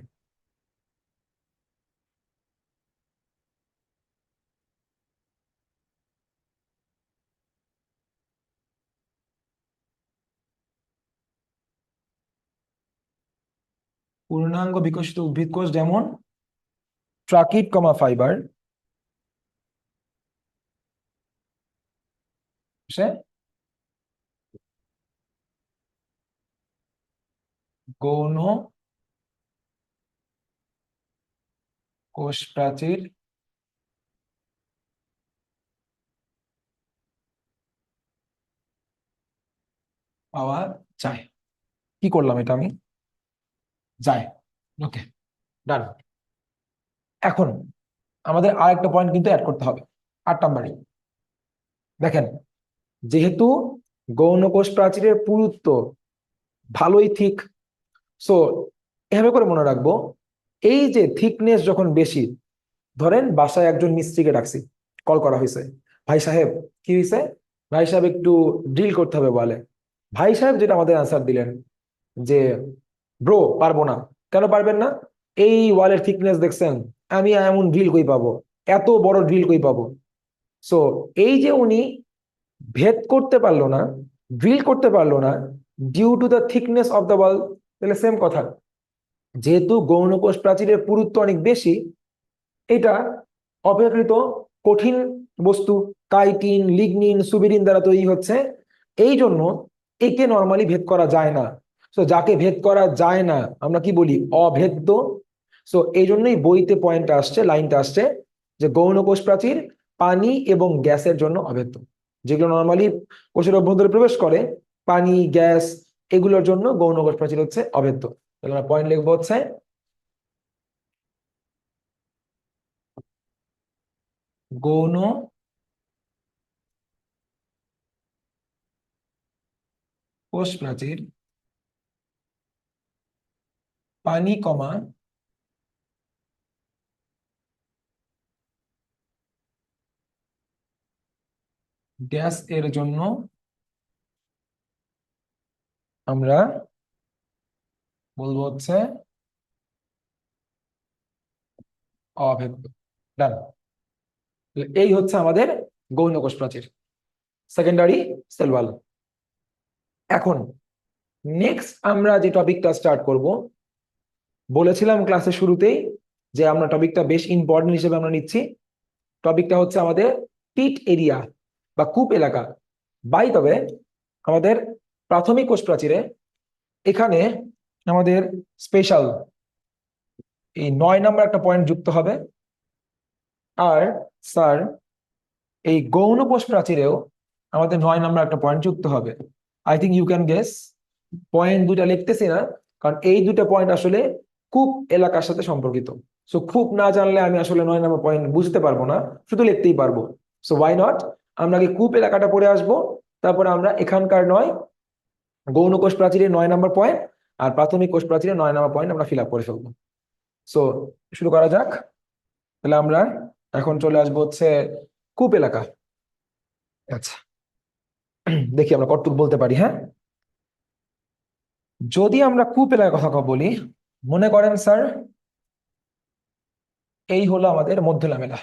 পূর্ণাঙ্গ বিকশিত উদ্ভিদ কোষ যেমন ট্রাকিট কমা ফাইবার, সে গৌণ কোষ প্রাচীর পাওয়া যায়। কি করলাম এটা আমি? যায়। ওকে, ডান। এখন আমাদের আরেকটা পয়েন্ট কিন্তু অ্যাড করতে হবে, 8 নাম্বারে। দেখেন, যেহেতু গৌণ কোষ প্রাচীরের পুরুত্ব ভালোই ঠিক, সো এভাবে করে মনে রাখবো, এই যে থিকনেস যখন বেশি, ধরেন বাসায় একজন মিস্ত্রিকে ডাকছি, কল করা হয়েছে, ভাই সাহেব কি হয়েছে, ভাই সাহেব একটু ড্রিল করতে হবে বলে। ভাই সাহেব যেটা আমাদের আনসার দিলেন যে ব্রো পারবো না। কেন পারবেন না? এই ওয়ালের থিকনেস দেখছেন, আমি এমন ড্রিল কই পাবো, এত বড় ড্রিল কই পাবো। সো এই যে উনি ভেদ করতে পারলো না, ড্রিল করতে পারলো না, due to the thickness of the wall, তাহলে সেম কথা, যেহেতু গৌণ কোষ প্রাচীরের পুরুত্ব অনেক বেশি, এটা অপেক্ষাকৃত কঠিন বস্তু, কাইটিন লিগনিন সুবিরিন দ্বারা তৈরি হচ্ছে, এই জন্য একে নর্মালি ভেদ করা যায় না। সো যাকে ভেদ করা যায় না আমরা কি বলি? অভেদ্য। সো এই জন্যই বইতে পয়েন্টটা আসছে, লাইনটা আসছে যে গৌণ কোষ প্রাচীর পানি এবং গ্যাসের জন্য অভেদ্য। যেগুলো নর্মালি কোষের অভ্যন্তরে প্রবেশ করে, পানি গ্যাস, এগুলোর জন্য গৌণ কোষ প্রাচীর হচ্ছে অভেদ্য। তাহলে আমরা পয়েন্ট লিখবো হচ্ছে গৌণ কোষ প্রাচীর পানি কমা গ্যাস এর জন্য আমরা বলবো হচ্ছে অভেদ্য। ডান। এই হচ্ছে আমাদের গৌণ কোষ প্রাচীর, সেকেন্ডারি সেল ওয়াল। এখন নেক্সট আমরা যে টপিকটা স্টার্ট করব, বলেছিলাম ক্লাসের শুরুতেই যে আমরা টপিকটা বেশ ইম্পর্টেন্ট হিসেবে আমরা নিচ্ছি। টপিকটা হচ্ছে আমাদের পিট এরিয়া বা কূপ এলাকা। বাই তবে আমাদের প্রাথমিক কোষ প্রাচীরে এখানে আমাদের স্পেশাল এই 9 নাম্বার একটা পয়েন্ট যুক্ত হবে। আর স্যার এই গৌণ কোষ প্রাচীরেও আমাদের 9 নাম্বার একটা পয়েন্ট যুক্ত হবে। I think you can guess. Point দুটা লিখতেছি না, কারণ এই দুটো পয়েন্ট আসলে কূপ এলাকার সাথে সম্পর্কিত। সো কূপ না জানলে আমি আসলে 9 নাম্বার পয়েন্ট বুঝতে পারবো না, শুধু লিখতেই পারবো। সো ওয়াই নট, আমরা আগে কূপ এলাকাটা পড়ে আসবো, তারপরে আমরা এখানকার গৌণ কোষ প্রাচীরের 9 নাম্বার পয়েন্ট আর প্রাথমিক কোষ প্রাচীরের 9 নাম্বার পয়েন্ট আমরা ফিল আপ করে ফেলবো। সো শুরু করা যাক। তাহলে আমরা এখন চলে আসবো হচ্ছে কূপ এলাকা। আচ্ছা, দেখি আমরা কতটুকু বলতে পারি। হ্যাঁ, যদি আমরা কূপ এলাকার কথা বলি, মনে করেন স্যার এই হলো আমাদের মধ্য লামেলা।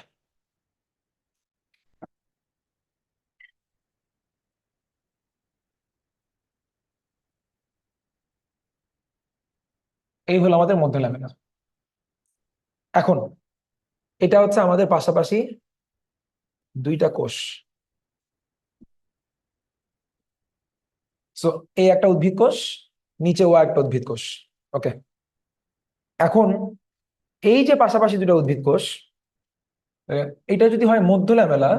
এই হলো আমাদের মধ্য লামেলা। এখন এটা হচ্ছে আমাদের পাশাপাশি দুইটা কোষ। সো এই একটা উদ্ভিদ কোষ, নিচে ও একটা উদ্ভিদ কোষ। ওকে, এখন এই যে পাশাপাশি দুটো উদ্ভিদ কোষ, এটা যদি হয় মধ্য লামেলা,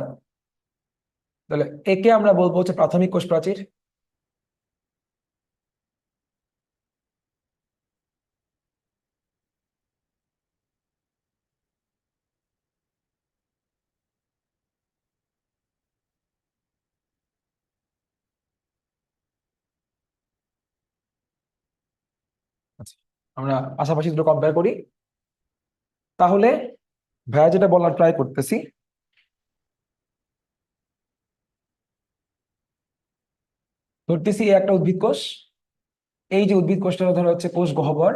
তাহলে একে আমরা বলবো হচ্ছে প্রাথমিক কোষ প্রাচীর। আচ্ছা, আমরা পাশাপাশি দুটো কম্পেয়ার করি। তাহলে ভাইয়া যেটা বলার ট্রাই করতেছি, ধরতেছি এই একটা উদ্ভিদ কোষ, এই যে উদ্ভিদ কোষটা ধরা হচ্ছে কোষ গহ্বর,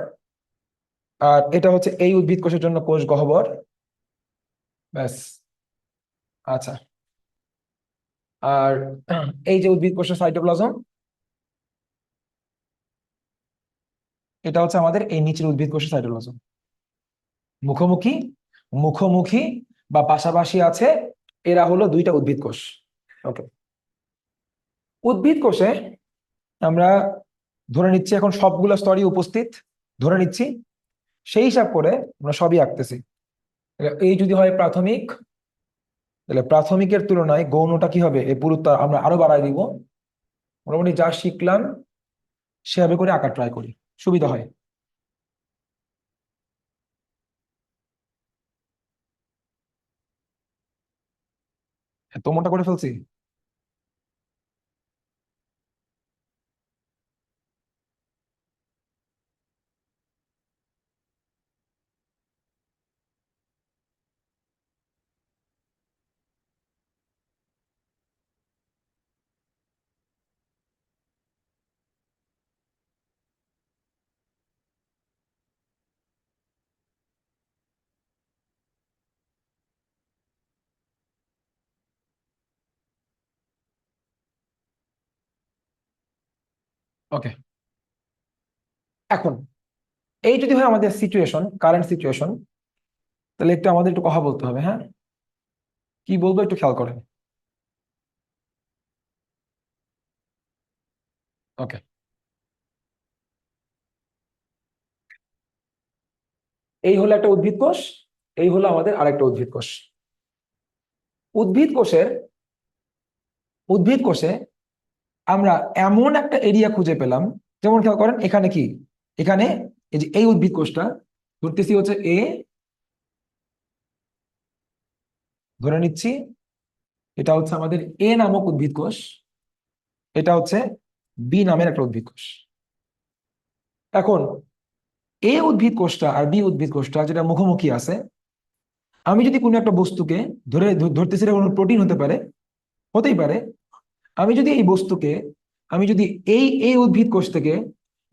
আর এটা হচ্ছে এই উদ্ভিদ কোষের জন্য কোষ গহ্বর। ব্যাস। আচ্ছা, আর এই যে উদ্ভিদ কোষের সাইটোপ্লাজম, এটা হচ্ছে আমাদের এই নিচের উদ্ভিদ কোষের সাইটোপ্লাজম। মুখোমুখি, মুখোমুখি বা পাশাপাশি আছে, এরা হলো দুইটা উদ্ভিদ কোষ। ওকে, উদ্ভিদ কোষে আমরা ধরে নিচ্ছি এখন সবগুলো স্তরই উপস্থিত, ধরে নিচ্ছি, সেই হিসাব করে আমরা সবই আঁকতেছি। এই যদি হয় প্রাথমিক, তাহলে প্রাথমিকের তুলনায় গৌণটা কি হবে, এই পুরুত্ব আমরা আরো বাড়াই দিব। মোটামুটি যা শিখলাম সেভাবে করে আঁকা ট্রাই করি, সুবিধা হয়। এত মোটা করে ফেলছি? ওকে, এখন এই যদি হয় আমাদের সিচুয়েশন, কারেন্ট সিচুয়েশন, তাহলে একটু আমাদের একটু কথা বলতে হবে, হ্যাঁ? কি বলবো একটু খেয়াল করেন। ওকে, এই হলো একটা উদ্ভিদ কোষ, এই হলো আমাদের আরেকটা উদ্ভিদ কোষ। উদ্ভিদ কোষের উদ্ভিদ কোষে আমরা এমন একটা এরিয়া খুঁজে পেলাম, যেমন খেয়াল করেন এখানে কি, এখানে এই যে এই উদ্ভিদ কোষটা ধরতেছি হচ্ছে এ, ধরে নিচ্ছি এটা হচ্ছে আমাদের এ নামক উদ্ভিদ কোষ, এটা হচ্ছে বি নামের একটা উদ্ভিদ কোষ। এখন এ উদ্ভিদ কোষটা আর বি উদ্ভিদ কোষটা যেটা মুখোমুখি আছে, আমি যদি কোনো একটা বস্তুকে ধরতেছি এটা কোনো প্রোটিন হতে পারে, হতেই পারে, আমি যদি এই বস্তুকে, আমি যদি এই উদ্ভিদ কোষ থেকে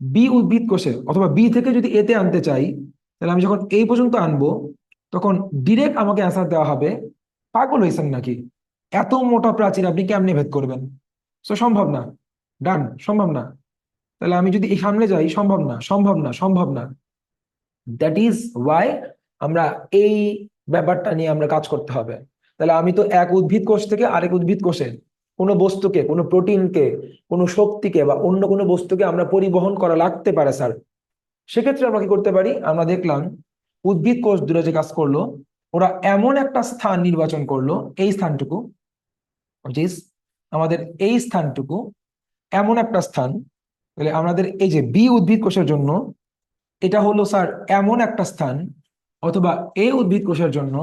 বি উদ্ভিদ কোষে অথবা বি থেকে যদি এতে আনতে চাই, তাহলে আমি যখন এই পর্যন্ত আনবো তখন ডিরেক্ট আমাকে অ্যান্সার দেওয়া হবে পাগল হয়েছেন নাকি, এত মোটা প্রাচীর আপনি কেমনে ভেদ করবেন? তো সম্ভব না, ডান, সম্ভব না। তাহলে আমি যদি এই সামনে যাই, সম্ভব না, সম্ভব না, সম্ভব না। দ্যাট ইজ ওয়াই আমরা এই ব্যাপারটা নিয়ে আমরা কাজ করতে হবে। তাহলে আমি তো এক উদ্ভিদ কোষ থেকে আরেক উদ্ভিদ কোষে কোনো বস্তুকে, কোনো প্রোটিনকে, কোনো শক্তিকে বা অন্য কোনো বস্তুকে আমরা পরিবহন করা লাগতে পারে স্যার। সেক্ষেত্রে আমরা কি করতে পারি, আমরা দেখলাম উদ্ভিদ কোষ দুটো যে কাজ করলো, ওরা এমন একটা স্থান নির্বাচন করলো, এই স্থানটুকু, আমাদের এই স্থানটুকু এমন একটা স্থান, তাহলে আমাদের এই যে বি উদ্ভিদ কোষের জন্য এটা হলো স্যার এমন একটা স্থান, অথবা এ উদ্ভিদ কোষের জন্য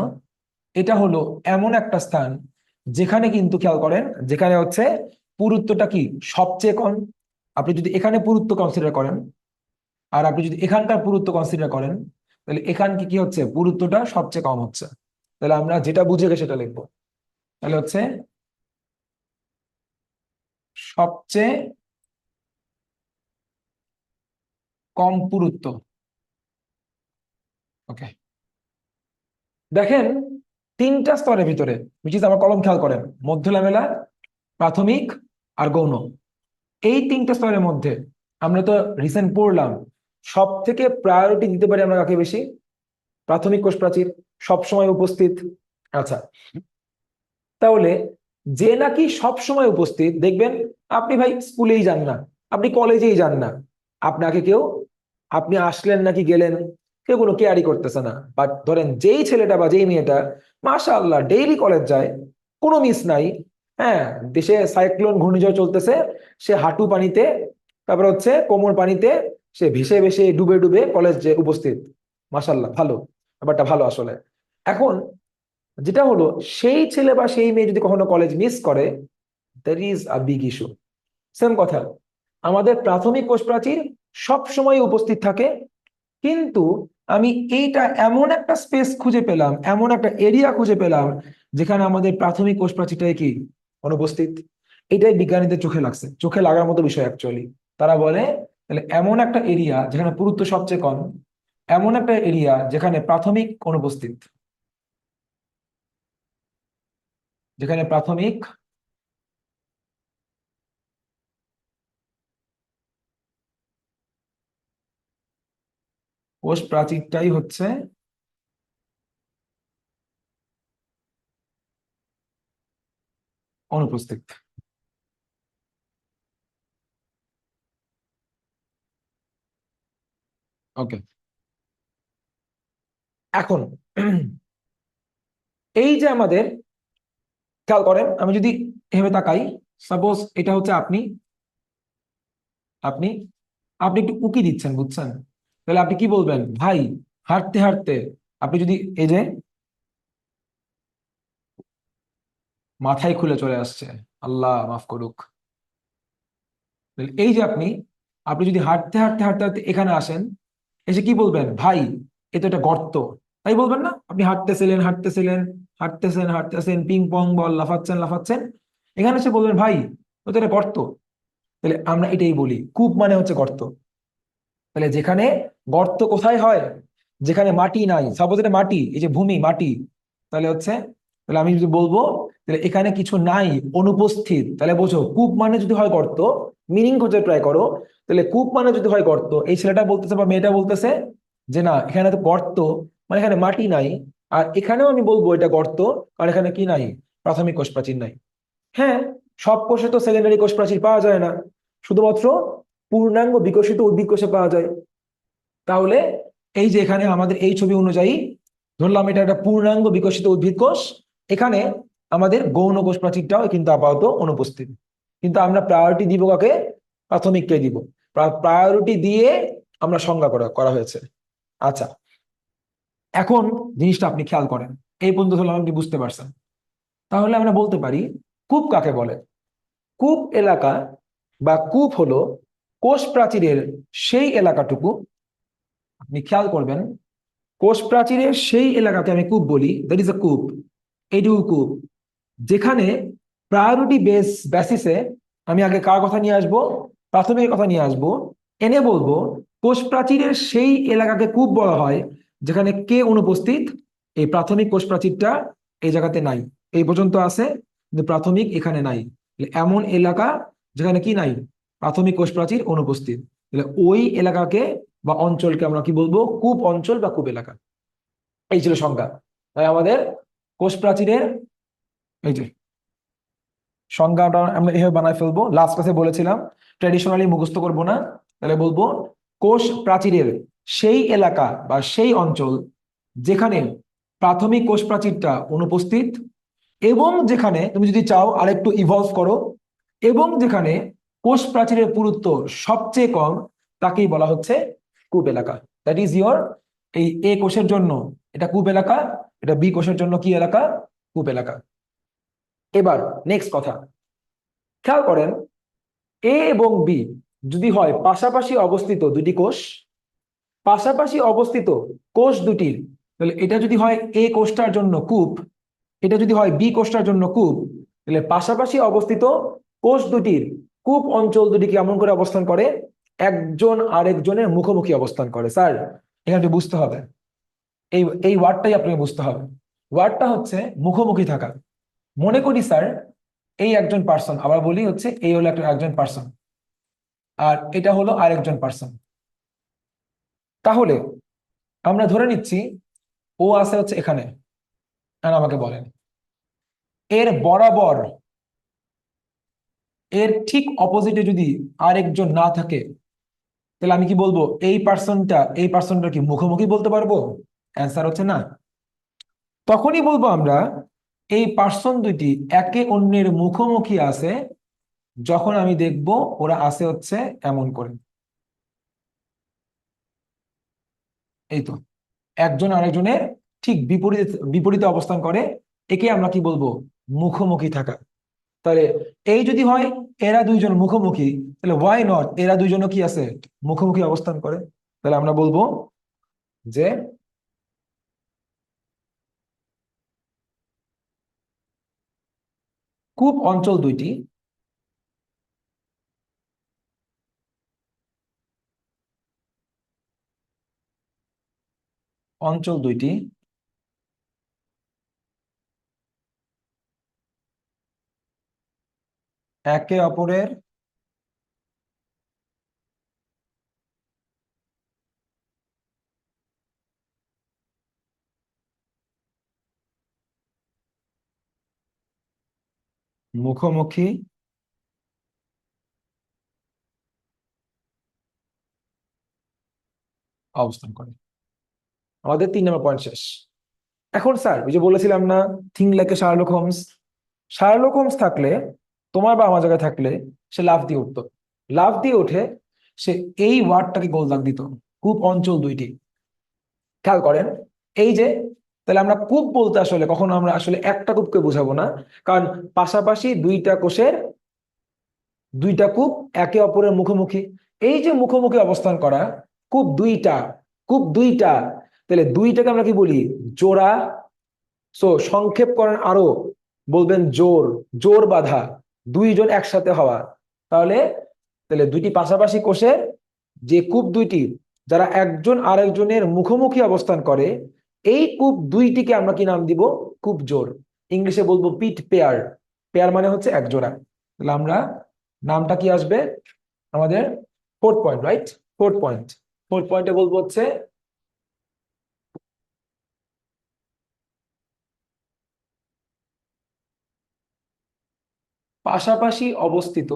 এটা হলো এমন একটা স্থান যেখানে কিন্তু খেয়াল করেন, যেখানে হচ্ছে পুরুত্বটা কি সবচেয়ে কম। আপনি যদি এখানে পুরুত্ব কনসিডার করেন আর আপনি যদি এখানকার পুরুত্ব কনসিডার করেন, তাহলে এখান কি কি হচ্ছে, পুরুত্বটা সবচেয়ে কম হচ্ছে। তাহলে আমরা যেটা বুঝে গেছি সেটা লিখবো, তাহলে হচ্ছে সবচেয়ে কম পুরুত্ব। ওকে, দেখেন তিনটা স্তরের ভিতরে, which is আমার কলম খেয়াল করেন, মধ্য ল্যামেলা, প্রাথমিক আর গৌণ। এই তিনটা স্তরের মধ্যে আমরা তো রিসেন্ট পড়লাম সব থেকে প্রায়োরিটি দিতে পারি আমরা কাকে বেশি, প্রাথমিক কোষ প্রাচীর, সব সময় উপস্থিত। আচ্ছা, তাহলে যে নাকি সব সময় উপস্থিত, দেখবেন আপনি ভাই স্কুলেই যান না, আপনি কলেজেই যান না, আপনাকে কেউ, আপনি আসলেন নাকি গেলেন কেউ কোনো কেয়ারই করতেছে না। বাট ধরেন যেই ছেলেটা বা যেই মেয়েটা মাশাআল্লাহ ডেইলি কলেজ যায়, কোনো মিস নাই, হ্যাঁ, দেশে সাইক্লোন ঘূর্ণিঝড় চলতেছে, সে হাঁটু পানিতে, তারপর হচ্ছে কোমর পানিতে, সে ভেসে ভেসে ডুবে ডুবে কলেজ যে উপস্থিত, মাশাআল্লাহ ভালো, ব্যাপারটা ভালো আসলে। এখন যেটা হলো, সেই ছেলে বা সেই মেয়ে যদি কখনো কলেজ মিস করে, that is a big issue. Same কথা, আমাদের প্রাথমিক কোষ প্রাচীর সব সময় উপস্থিত থাকে, কিন্তু আমি এইটা এমন একটা স্পেস খুঁজে পেলাম, এমন একটা এরিয়া খুঁজে পেলাম যেখানে আমাদের প্রাথমিক কোষ প্রাচীরটাই কি অনুপস্থিত। এটাই বিজ্ঞানীদের চোখে লাগছে, চোখে লাগার মতো বিষয় অ্যাকচুয়ালি। তারা বলে তাহলে এমন একটা এরিয়া যেখানে পুরুত্ব সবচেয়ে কম, এমন একটা এরিয়া যেখানে প্রাথমিক অনুপস্থিত, যেখানে প্রাথমিক কোষ প্রাচীরটাই হচ্ছে অনুপস্থিত। ওকে, এখন এই যে আমাদের, খেয়াল করেন আমি যদি এভাবে তাকাই, সাপোজ এটা হচ্ছে আপনি, আপনি আপনি একটু উকি দিচ্ছেন, বুঝছেন? তাহলে আপনি কি বলবেন ভাই, হাঁটতে হাঁটতে আপনি যদি এই যে মাথায় খুলে চলে আসছে, আল্লাহ মাফ করুক। এই যে আপনি আপনি যদি হাঁটতে হাঁটতে হাঁটতে হাঁটতে এখানে আসেন, এসে কি বলবেন, ভাই এ তো একটা গর্ত, তাই বলবেন না? আপনি হাঁটতেছিলেন হাঁটতেছিলেন হাঁটতেছেন হাঁটতেছেন, পিং পং বল লাফাচ্ছেন লাফাচ্ছেন, এখানে এসে বলবেন ভাই ও তো একটা গর্ত। তাহলে আমরা এটাই বলি, কূপ মানে হচ্ছে গর্ত। তাহলে যেখানে গর্ত কোথায় হয়, যেখানে মাটি নাই, সাপোজ এটা মাটি, এই যে ভূমি মাটি, তাহলে হচ্ছে, তাহলে আমি যদি বলবো তাহলে এখানে কিছু নাই, অনুপস্থিত, তাহলে বোঝো কূপ মানে যদি হয় গর্ত, মিনিং খোঁজে ট্রাই করো। তাহলে কূপ মানে যদি হয় গর্ত, এই ছেলেটা বলতেছে বা মেয়েটা বলতেছে যে না এখানে তো গর্ত, মানে এখানে মাটি নাই। আর এখানেও আমি বলবো এটা গর্ত, আর এখানে কি নাই, প্রাথমিক কোষ প্রাচীর নাই। হ্যাঁ, সব কোষে তো সেকেন্ডারি কোষ প্রাচীর পাওয়া যায় না, শুধুমাত্র পূর্ণাঙ্গ বিকশিত উদ্ভিদ কোষে পাওয়া যায়। তাহলে এই যে এখানে আমাদের এই ছবি অনুযায়ী ধরলাম এটা একটা পূর্ণাঙ্গ বিকশিত উদ্ভিদ কোষ, এখানে আমাদের গৌণ কোষ প্রাচীরটাও কিন্তু আপাতত অনুপস্থিত। কিন্তু আমরা প্রায়োরিটি দিব কাকে, প্রাথমিককে দিব, প্রায়োরিটি দিয়ে আমরা সংজ্ঞা করা করা হয়েছে। আচ্ছা, এখন জিনিসটা আপনি খেয়াল করেন, এই পর্যন্ত ধরলাম আপনি বুঝতে পারছেন। তাহলে আমরা বলতে পারি কূপ কাকে বলে। কূপ এলাকা বা কূপ হলো কোষ প্রাচীরের সেই এলাকাটুকু, আপনি খেয়াল করবেন, কোষ প্রাচীরের সেই এলাকাকে আমি কূপ বলি, দ্যাট ইজ আ কূপ, এইটুকু কূপ, যেখানে প্রায়োরিটি বেসিসে আমি আগে কার কথা নিয়ে আসবো, প্রাথমিক কথা নিয়ে আসবো, এনে বলবো কোষ প্রাচীরের সেই এলাকাকে কূপ বলা হয় যেখানে কে অনুপস্থিত, এই প্রাথমিক কোষ প্রাচীরটা এই জায়গাতে নাই, এই পর্যন্ত আছে কিন্তু প্রাথমিক এখানে নাই। এমন এলাকা যেখানে কি নাই, প্রাথমিক কোষ প্রাচীর অনুপস্থিত, তাহলে ওই এলাকাকে বা অঞ্চলকে আমরা কি বলবো, কূপ অঞ্চল বা কূপ এলাকা। এই ছিল সংজ্ঞা। তাই আমাদের কোষ প্রাচীরের এই যে সংজ্ঞাটা আমরা এভাবে বানায় ফেলবো। লাস্ট ক্লাসে বলেছিলাম ট্র্যাডিশনালি মুখস্থ করব না, তাহলে বলবো কোষ প্রাচীরের সেই এলাকা বা সেই অঞ্চল যেখানে প্রাথমিক কোষ প্রাচীরটা অনুপস্থিত, এবং যেখানে তুমি যদি চাও আরেকটু ইভলভ করো, এবং যেখানে কোষ প্রাচীরের পুরুত্ব সবচেয়ে কম, তাকেই বলা হচ্ছে কূপ এলাকা। দ্যাট ইজ ইয়োর, এই এ কোষের জন্য এটা কূপ এলাকা, এটা বি কোষের জন্য কি এলাকা, কূপ এলাকা। এবার নেক্সট কথা, খেয়াল করেন, এ এবং বি যদি হয় পাশাপাশি অবস্থিত দুটি কোষ, পাশাপাশি অবস্থিত কোষ দুটির, তাহলে এটা যদি হয় এ কোষটার জন্য কূপ, এটা যদি হয় বি কোষটার জন্য কূপ, তাহলে পাশাপাশি অবস্থিত কোষ দুটির কূপ অঞ্চল দুটি কেমন করে অবস্থান করে, একজন আরেকজনের মুখোমুখি অবস্থান করে। স্যার এখানে বুঝতে হবে, এই এই ওয়ার্ডটাই আপনাকে বুঝতে হবে। ওয়ার্ডটা হচ্ছে মুখোমুখি থাকা। মনে করি স্যার এই একজন পার্সন, আবার বলি হচ্ছে এই হলো একটা একজন পার্সন, আর এটা হলো আরেকজন পার্সন। তাহলে আমরা ধরে নিচ্ছি ও আছে হচ্ছে এখানে, আর আমাকে বলেন এর বরাবর, এর ঠিক অপোজিটে যদি আরেকজন না থাকে, তাহলে আমি কি বলবো, এই পার্সনটা কি মুখোমুখি বলতে পারবো? অ্যান্সার হচ্ছে না। তখনই বলবো আমরা এই পার্সন দুইটি একে অন্যের মুখোমুখি আছে যখন আমি দেখব ওরা আছে হচ্ছে এমন করে, এই তো একজন আরেকজনের ঠিক বিপরীতে বিপরীতে অবস্থান করে, একে আমরা কি বলবো, মুখোমুখি থাকা। তাহলে এই যদি হয় এরা দুইজন মুখোমুখি, তাহলে ওয়াই নট এরা দুইজনও কি আছে, মুখোমুখি অবস্থান করে। তাহলে আমরা বলবো যে কূপ অঞ্চল দুইটি অঞ্চল দুইটি একে অপরের মুখোমুখি অবস্থান করে। আমাদের 3 নম্বর পয়েন্ট শেষ। এখন স্যার ওই যে বলেছিলাম না, thing like a Sherlock Holmes, Sherlock Holmes থাকলে, তোমার বা আমার জায়গায় থাকলে, সে লাফ দিয়ে উঠতো, লাফ দিয়ে উঠে সে এই ওয়ার্ডটাকে গোল দাগ দিত, কূপ অঞ্চল দুইটি। খেয়াল করেন, এই যে তাহলে আমরা কূপ বলতে আসলে কখনো আমরা আসলে একটা কূপকে বোঝাবো না, কারণ পাশাপাশি দুইটা কোষের দুইটা কূপ একে অপরের মুখোমুখি। এই যে মুখোমুখি অবস্থান করা, কূপ দুইটা, কূপ দুইটা, তাহলে দুইটাকে আমরা কি বলি? জোড়া। সো সংক্ষেপ করেন আরো, বলবেন জোর, জোর বাঁধা, দুইজন একসাথে হওয়া। তাহলে তাহলে দুইটি পাশাপাশি কোষের যে কূপ দুইটি, যারা একজন আরেকজনের মুখোমুখি অবস্থান করে, এই কূপ দুইটিকে আমরা কি নাম দিব? কূপ জোড়। ইংলিশে বলবো পিট পেয়ার। পেয়ার মানে হচ্ছে এক জোড়া। তাহলে আমরা নামটা কি আসবে আমাদের? Fourth point, right? Fourth point, fourth পয়েন্টে বলবো হচ্ছে পাশাপাশি অবস্থিত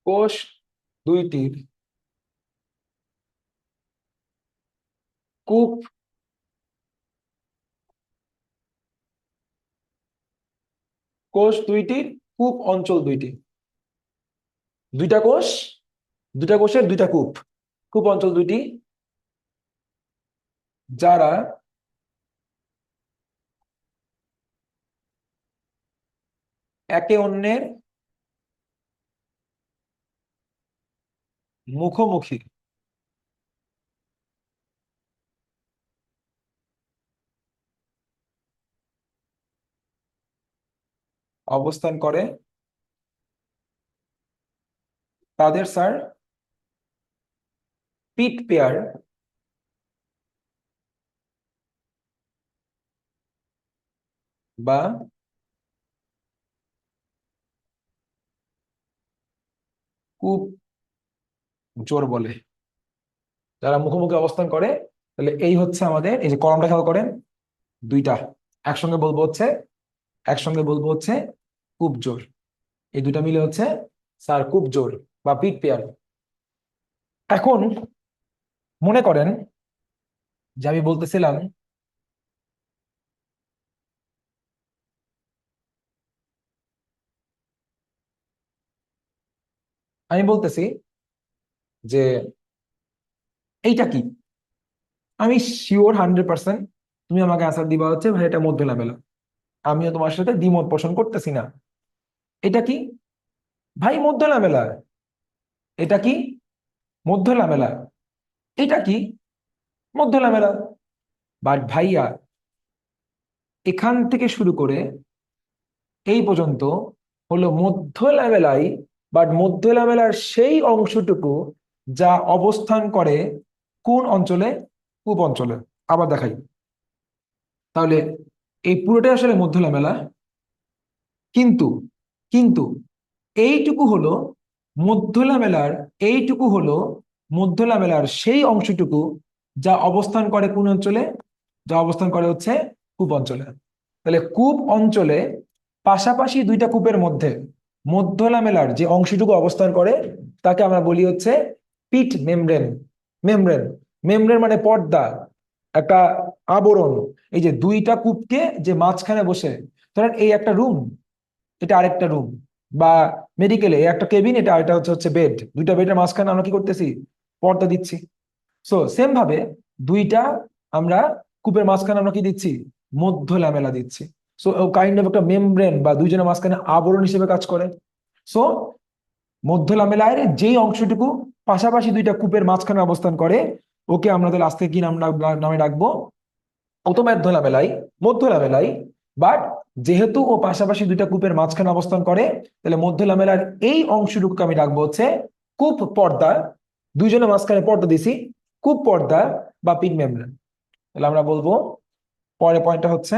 কোষ দুইটির কূপ কোষ দুইটির কূপ অঞ্চল দুইটি। দুইটা কোষ, দুইটা কোষের দুইটা কূপ, কূপ অঞ্চল দুইটি, যারা একে অন্যের মুখোমুখি অবস্থান করে, তাদের স্যার পিট পেয়ার বা কূপ জোড় বলে। যারা মুখোমুখি অবস্থান করে, তাহলে এই হচ্ছে আমাদের, এই যে কলমটা খেয়াল করেন, দুইটা একসঙ্গে বলবো হচ্ছে, একসঙ্গে বলবো হচ্ছে কূপ জোড়। এই দুইটা মিলে হচ্ছে স্যার কূপ জোড় বা পিট পেয়ার। এখন মনে করেন যে আমি বলতেছিলাম, আমি বলতেছি যে এইটা কি, আমি শিওর 100% তুমি আমাকে আনসার দিবা হচ্ছে ভাই এটা মধ্য লামেলা। আমিও তোমার সাথে দ্বিমত পোষণ করতেছি না। এটা কি ভাই? মধ্য লামেলা। এটা কি? মধ্য লামেলা। এটা কি? মধ্য লামেলা। বাট ভাইয়া, এখান থেকে শুরু করে এই পর্যন্ত হলো মধ্য লামেলাই, বাট মধ্য লামেলার সেই অংশটুকু যা অবস্থান করে কোন অঞ্চলে? পূব অঞ্চলে। আবার দেখাই, তাহলে এই পুরোটাই আসলে মধ্য লামেলা, কিন্তু কিন্তু এইটুকু হলো মধ্য লামেলার, এইটুকু হলো মধ্য লামেলার সেই অংশটুকু যা অবস্থান করে কোন অঞ্চলে? যা অবস্থান করে হচ্ছে কূপ অঞ্চলে। তাহলে কূপ অঞ্চলে পাশাপাশি দুইটা কূপের মধ্যে মধ্য লামেলার যে অংশটুকু অবস্থান করে তাকে আমরা বলি হচ্ছে পিট মেমব্রেন। মেমব্রেন, মেমব্রেন মানে পর্দা, একটা আবরণ। এই যে দুইটা কূপকে যে মাঝখানে বসে, ধরেন এই একটা রুম, এটা আরেকটা রুম, বা মেডিকেলে একটা কেবিন, এটা এটা হচ্ছে হচ্ছে বেড, দুইটা বেডের মাঝখানে আমরা কি করতেছি? পর্দা দিচ্ছি। সো সেম ভাবে দুইটা আমরা কূপের মাঝখানে আমরা কি দিচ্ছি? মধ্য লামেলা দিচ্ছি। সো কাইন্ড অফ একটা মেমব্রেন বা দুইজনের মাঝখানে আবরণ হিসেবে কাজ করে। সো মধ্য লামেলার যেই অংশটুকু পাশাপাশি দুইটা কূপের মাঝখানে অবস্থান করে, ওকে আমরা তাহলে আজকে কি নামে ডাকবো? ও তো মধ্য লামেলাই, মধ্য লামেলাই, বাট যেহেতু ও পাশাপাশি দুইটা কূপের মাঝখানে অবস্থান করে, তাহলে মধ্য লামেলার এই অংশটুকুকে আমি রাখবো হচ্ছে কূপ পর্দা। দুইজনের মাঝখানে পর্দা দিছি, কূপ পর্দা বা পিট মেমব্রেন। তাহলে আমরা বলবো, পরের পয়েন্টটা হচ্ছে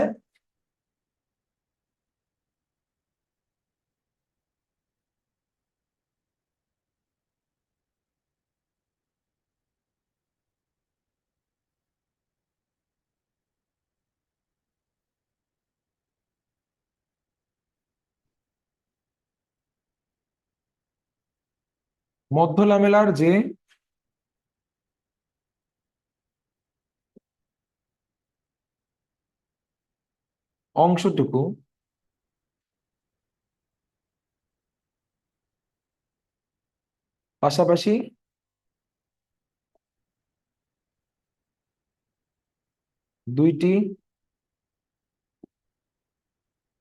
মধ্য লামেলার যে অংশটুকু পাশাপাশি দুইটি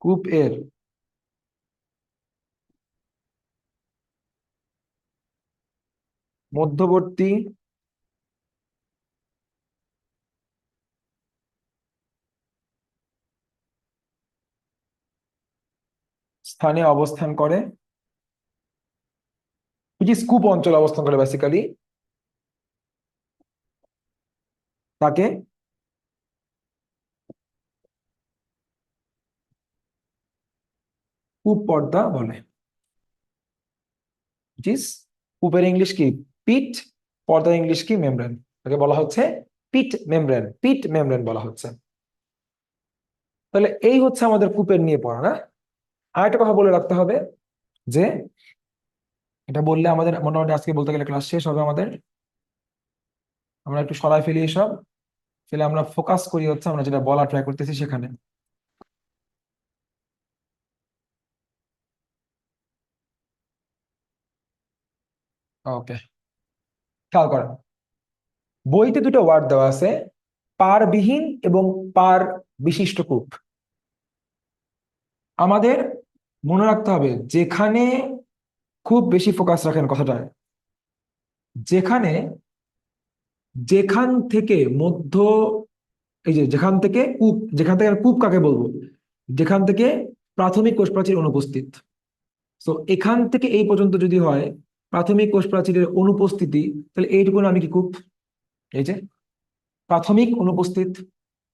কূপ এর মধ্যবর্তী স্থানে অবস্থান করে, which is কূপ অঞ্চলে অবস্থান করে বেসিক্যালি, তাকে কূপ পর্দা বলে। which is কূপের ইংলিশ কি? পিট। পর্দার ইংলিশ কি? মেমব্রেন। তাকে বলা হচ্ছে পিট মেমব্রেন, পিট মেমব্রেন বলা হচ্ছে। তাহলে এই হচ্ছে আমাদের কূপের নিয়ে পড়া, না? আর একটা কথা বলে রাখতে হবে যে এটা বললে আমাদের মোটামুটি আজকে বলতে গেলে ক্লাস শেষ হবে আমাদের। আমরা একটু সরাই ফেলি এসব, ফেলে আমরা ফোকাস করি হচ্ছে আমরা যেটা বলা ট্রাই করতেছি সেখানে। ওকে, খেয়াল করেন, বইতে দুটো ওয়ার্ড দেওয়া আছে, পারবিহীন এবং পার বিশিষ্ট কূপ। আমাদের মনে রাখতে হবে যেখানে, খুব বেশি ফোকাস রাখেন কথাটায়, যেখানে যেখান থেকে মধ্য, এই যে যেখান থেকে কূপ, যেখান থেকে কূপ কাকে বলবো? যেখান থেকে প্রাথমিক কোষ প্রাচীর অনুপস্থিত। তো এখান থেকে এই পর্যন্ত যদি হয় প্রাথমিক কোষ প্রাচীরের অনুপস্থিতি, তাহলে এইটুকু আমি কি কূপ? এই যে প্রাথমিক অনুপস্থিত,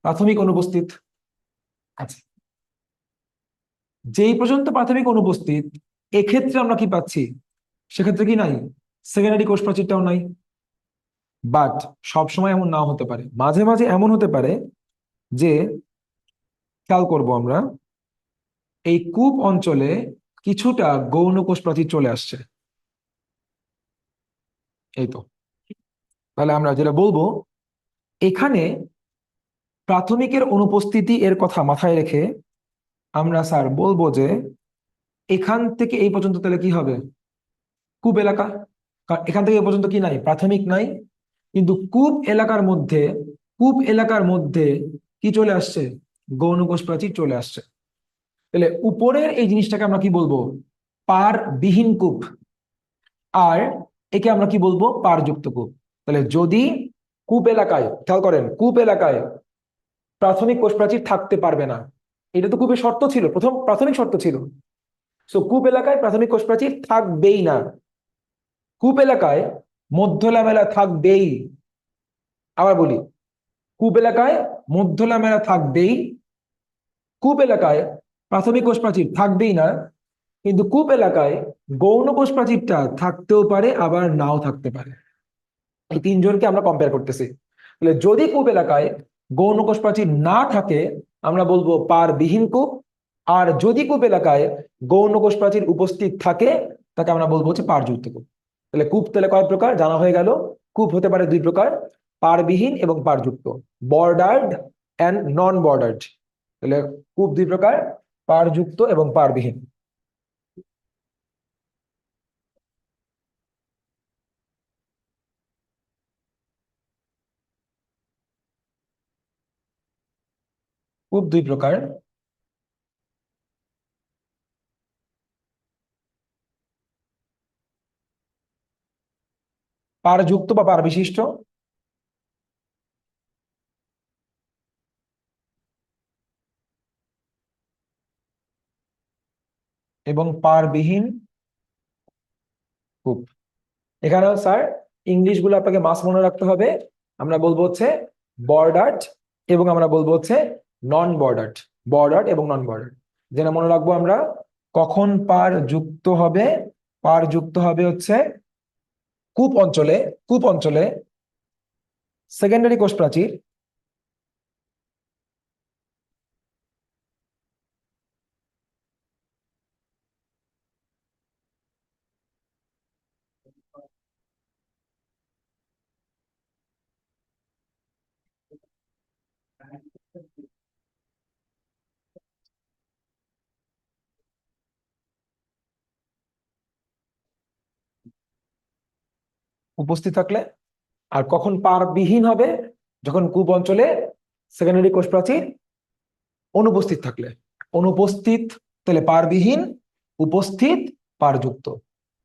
প্রাথমিক অনুপস্থিত। আচ্ছা, যেই পর্যন্ত প্রাথমিক অনুপস্থিত, এক্ষেত্রে আমরা কি পাচ্ছি? সেক্ষেত্রে কি নাই? সেকেন্ডারি কোষ প্রাচীরটাও নাই। বাট সবসময় এমন নাও হতে পারে, মাঝে মাঝে এমন হতে পারে যে, খেয়াল করব আমরা, এই কূপ অঞ্চলে কিছুটা গৌণ কোষ প্রাচীর চলে আসছে। এই তো, তাহলে আমরা যেটা বলবো, এখানে প্রাথমিকের অনুপস্থিতি এর কথা মাথায় রেখে আমরা স্যার বলবো যে এখান থেকে এই পর্যন্ত তাহলে কি হবে? কূপ এলাকা। কারণ এখান থেকে এই পর্যন্ত কি নাই? প্রাথমিক নাই। কিন্তু কূপ এলাকার মধ্যে, কূপ এলাকার মধ্যে কি চলে আসছে? গৌণ কোষ প্রাচীর চলে আসছে। তাহলে উপরের এই জিনিসটাকে আমরা কি বলবো? পারবিহীন কূপ। আর একে আমরা কি বলবো? পারযুক্ত কূপ। তাহলে যদি কূপ এলাকায়, খেয়াল করেন, কূপ এলাকায় প্রাথমিক কোষ প্রাচীর থাকতে পারবে না, এটা তো কূপের শর্ত ছিল, প্রথম প্রাথমিক শর্ত ছিল। সো কূপ এলাকায় প্রাথমিক কোষ প্রাচীর থাকবেই না। কূপ এলাকায় মধ্য ল্যামেলা থাকবেই। আবার বলি, কূপ এলাকায় মধ্য ল্যামেলা থাকবেই। কূপ এলাকায় প্রাথমিক কোষ প্রাচীর থাকবেই না, কিন্তু কূপ এলাকায় গৌণ কোষ প্রাচীরটা থাকতেও পারে, আবার নাও থাকতে পারে। এই তিনজনকে আমরা কম্পেয়ার করতেছি। তাহলে যদি কূপ এলাকায় গৌণ কোষ প্রাচীর না থাকে, আমরা বলবো পারবিহীন কূপ। আর যদি কূপ এলাকায় গৌণ কোষ প্রাচীর উপস্থিত থাকে, তাকে আমরা বলবো হচ্ছে পারযুক্ত কূপ। তাহলে কূপ তাহলে কয় প্রকার জানা হয়ে গেল? কূপ হতে পারে দুই প্রকার, পারবিহীন এবং পারযুক্ত, বর্ডার্ড অ্যান্ড নন বর্ডার্ড। তাহলে কূপ দুই প্রকার, পারযুক্ত এবং পারবিহীন। কূপ দুই প্রকার, পারযুক্ত বা পারবিশিষ্ট এবং পারবিহীন কূপ। এখানেও স্যার ইংলিশ গুলো আপনাকে মাস মনে রাখতে হবে। আমরা বলবো হচ্ছে বর্ডার্ড এবং আমরা বলবো হচ্ছে নন বর্ডার্ড। বর্ডার্ড এবং নন বর্ডার্ড যেটা মনে রাখবো আমরা, কখন পার যুক্ত হবে? পার যুক্ত হবে হচ্ছে কূপ অঞ্চলে, কূপ অঞ্চলে সেকেন্ডারি কোষ প্রাচীর উপস্থিত থাকলে। আর কখন পারবিহীন হবে? যখন কূপ অঞ্চলে সেকেন্ডারি কোষ প্রাচীর অনুপস্থিত থাকলে। অনুপস্থিত তাহলে পারবিহীন, উপস্থিত পারযুক্ত।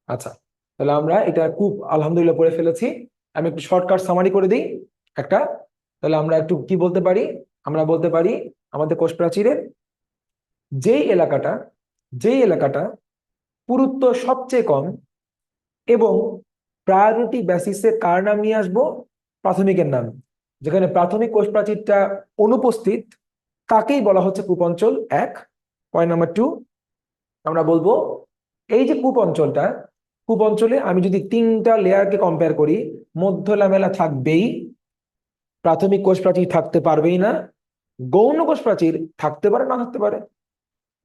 আচ্ছা, তাহলে আমরা এটা খুব আলহামদুলিল্লাহ পড়ে ফেলেছি। আমি একটু শর্টকাট সামারি করে দিই একটা। তাহলে আমরা একটু কি বলতে পারি? আমরা বলতে পারি আমাদের কোষ প্রাচীরের যেই এলাকাটা যেই এলাকাটা পুরুত্ব সবচেয়ে কম এবং প্রায়োরিটি বেসিসে কার নাম নিয়ে আসবো? প্রাথমিকের নাম। যেখানে প্রাথমিক কোষ প্রাচীরটা অনুপস্থিত তাকেই বলা হচ্ছে কূপ অঞ্চল 1। পয়েন্ট নাম্বার 2, আমরা বলবো এই যে কূপ অঞ্চলটা, কূপ অঞ্চলে আমি যদি 3টা লেয়ারকে কম্পেয়ার করি, মধ্য লামেলা থাকবেই, প্রাথমিক কোষ প্রাচীর থাকতে পারবেই না, গৌণ কোষ প্রাচীর থাকতে পারে না থাকতে পারে।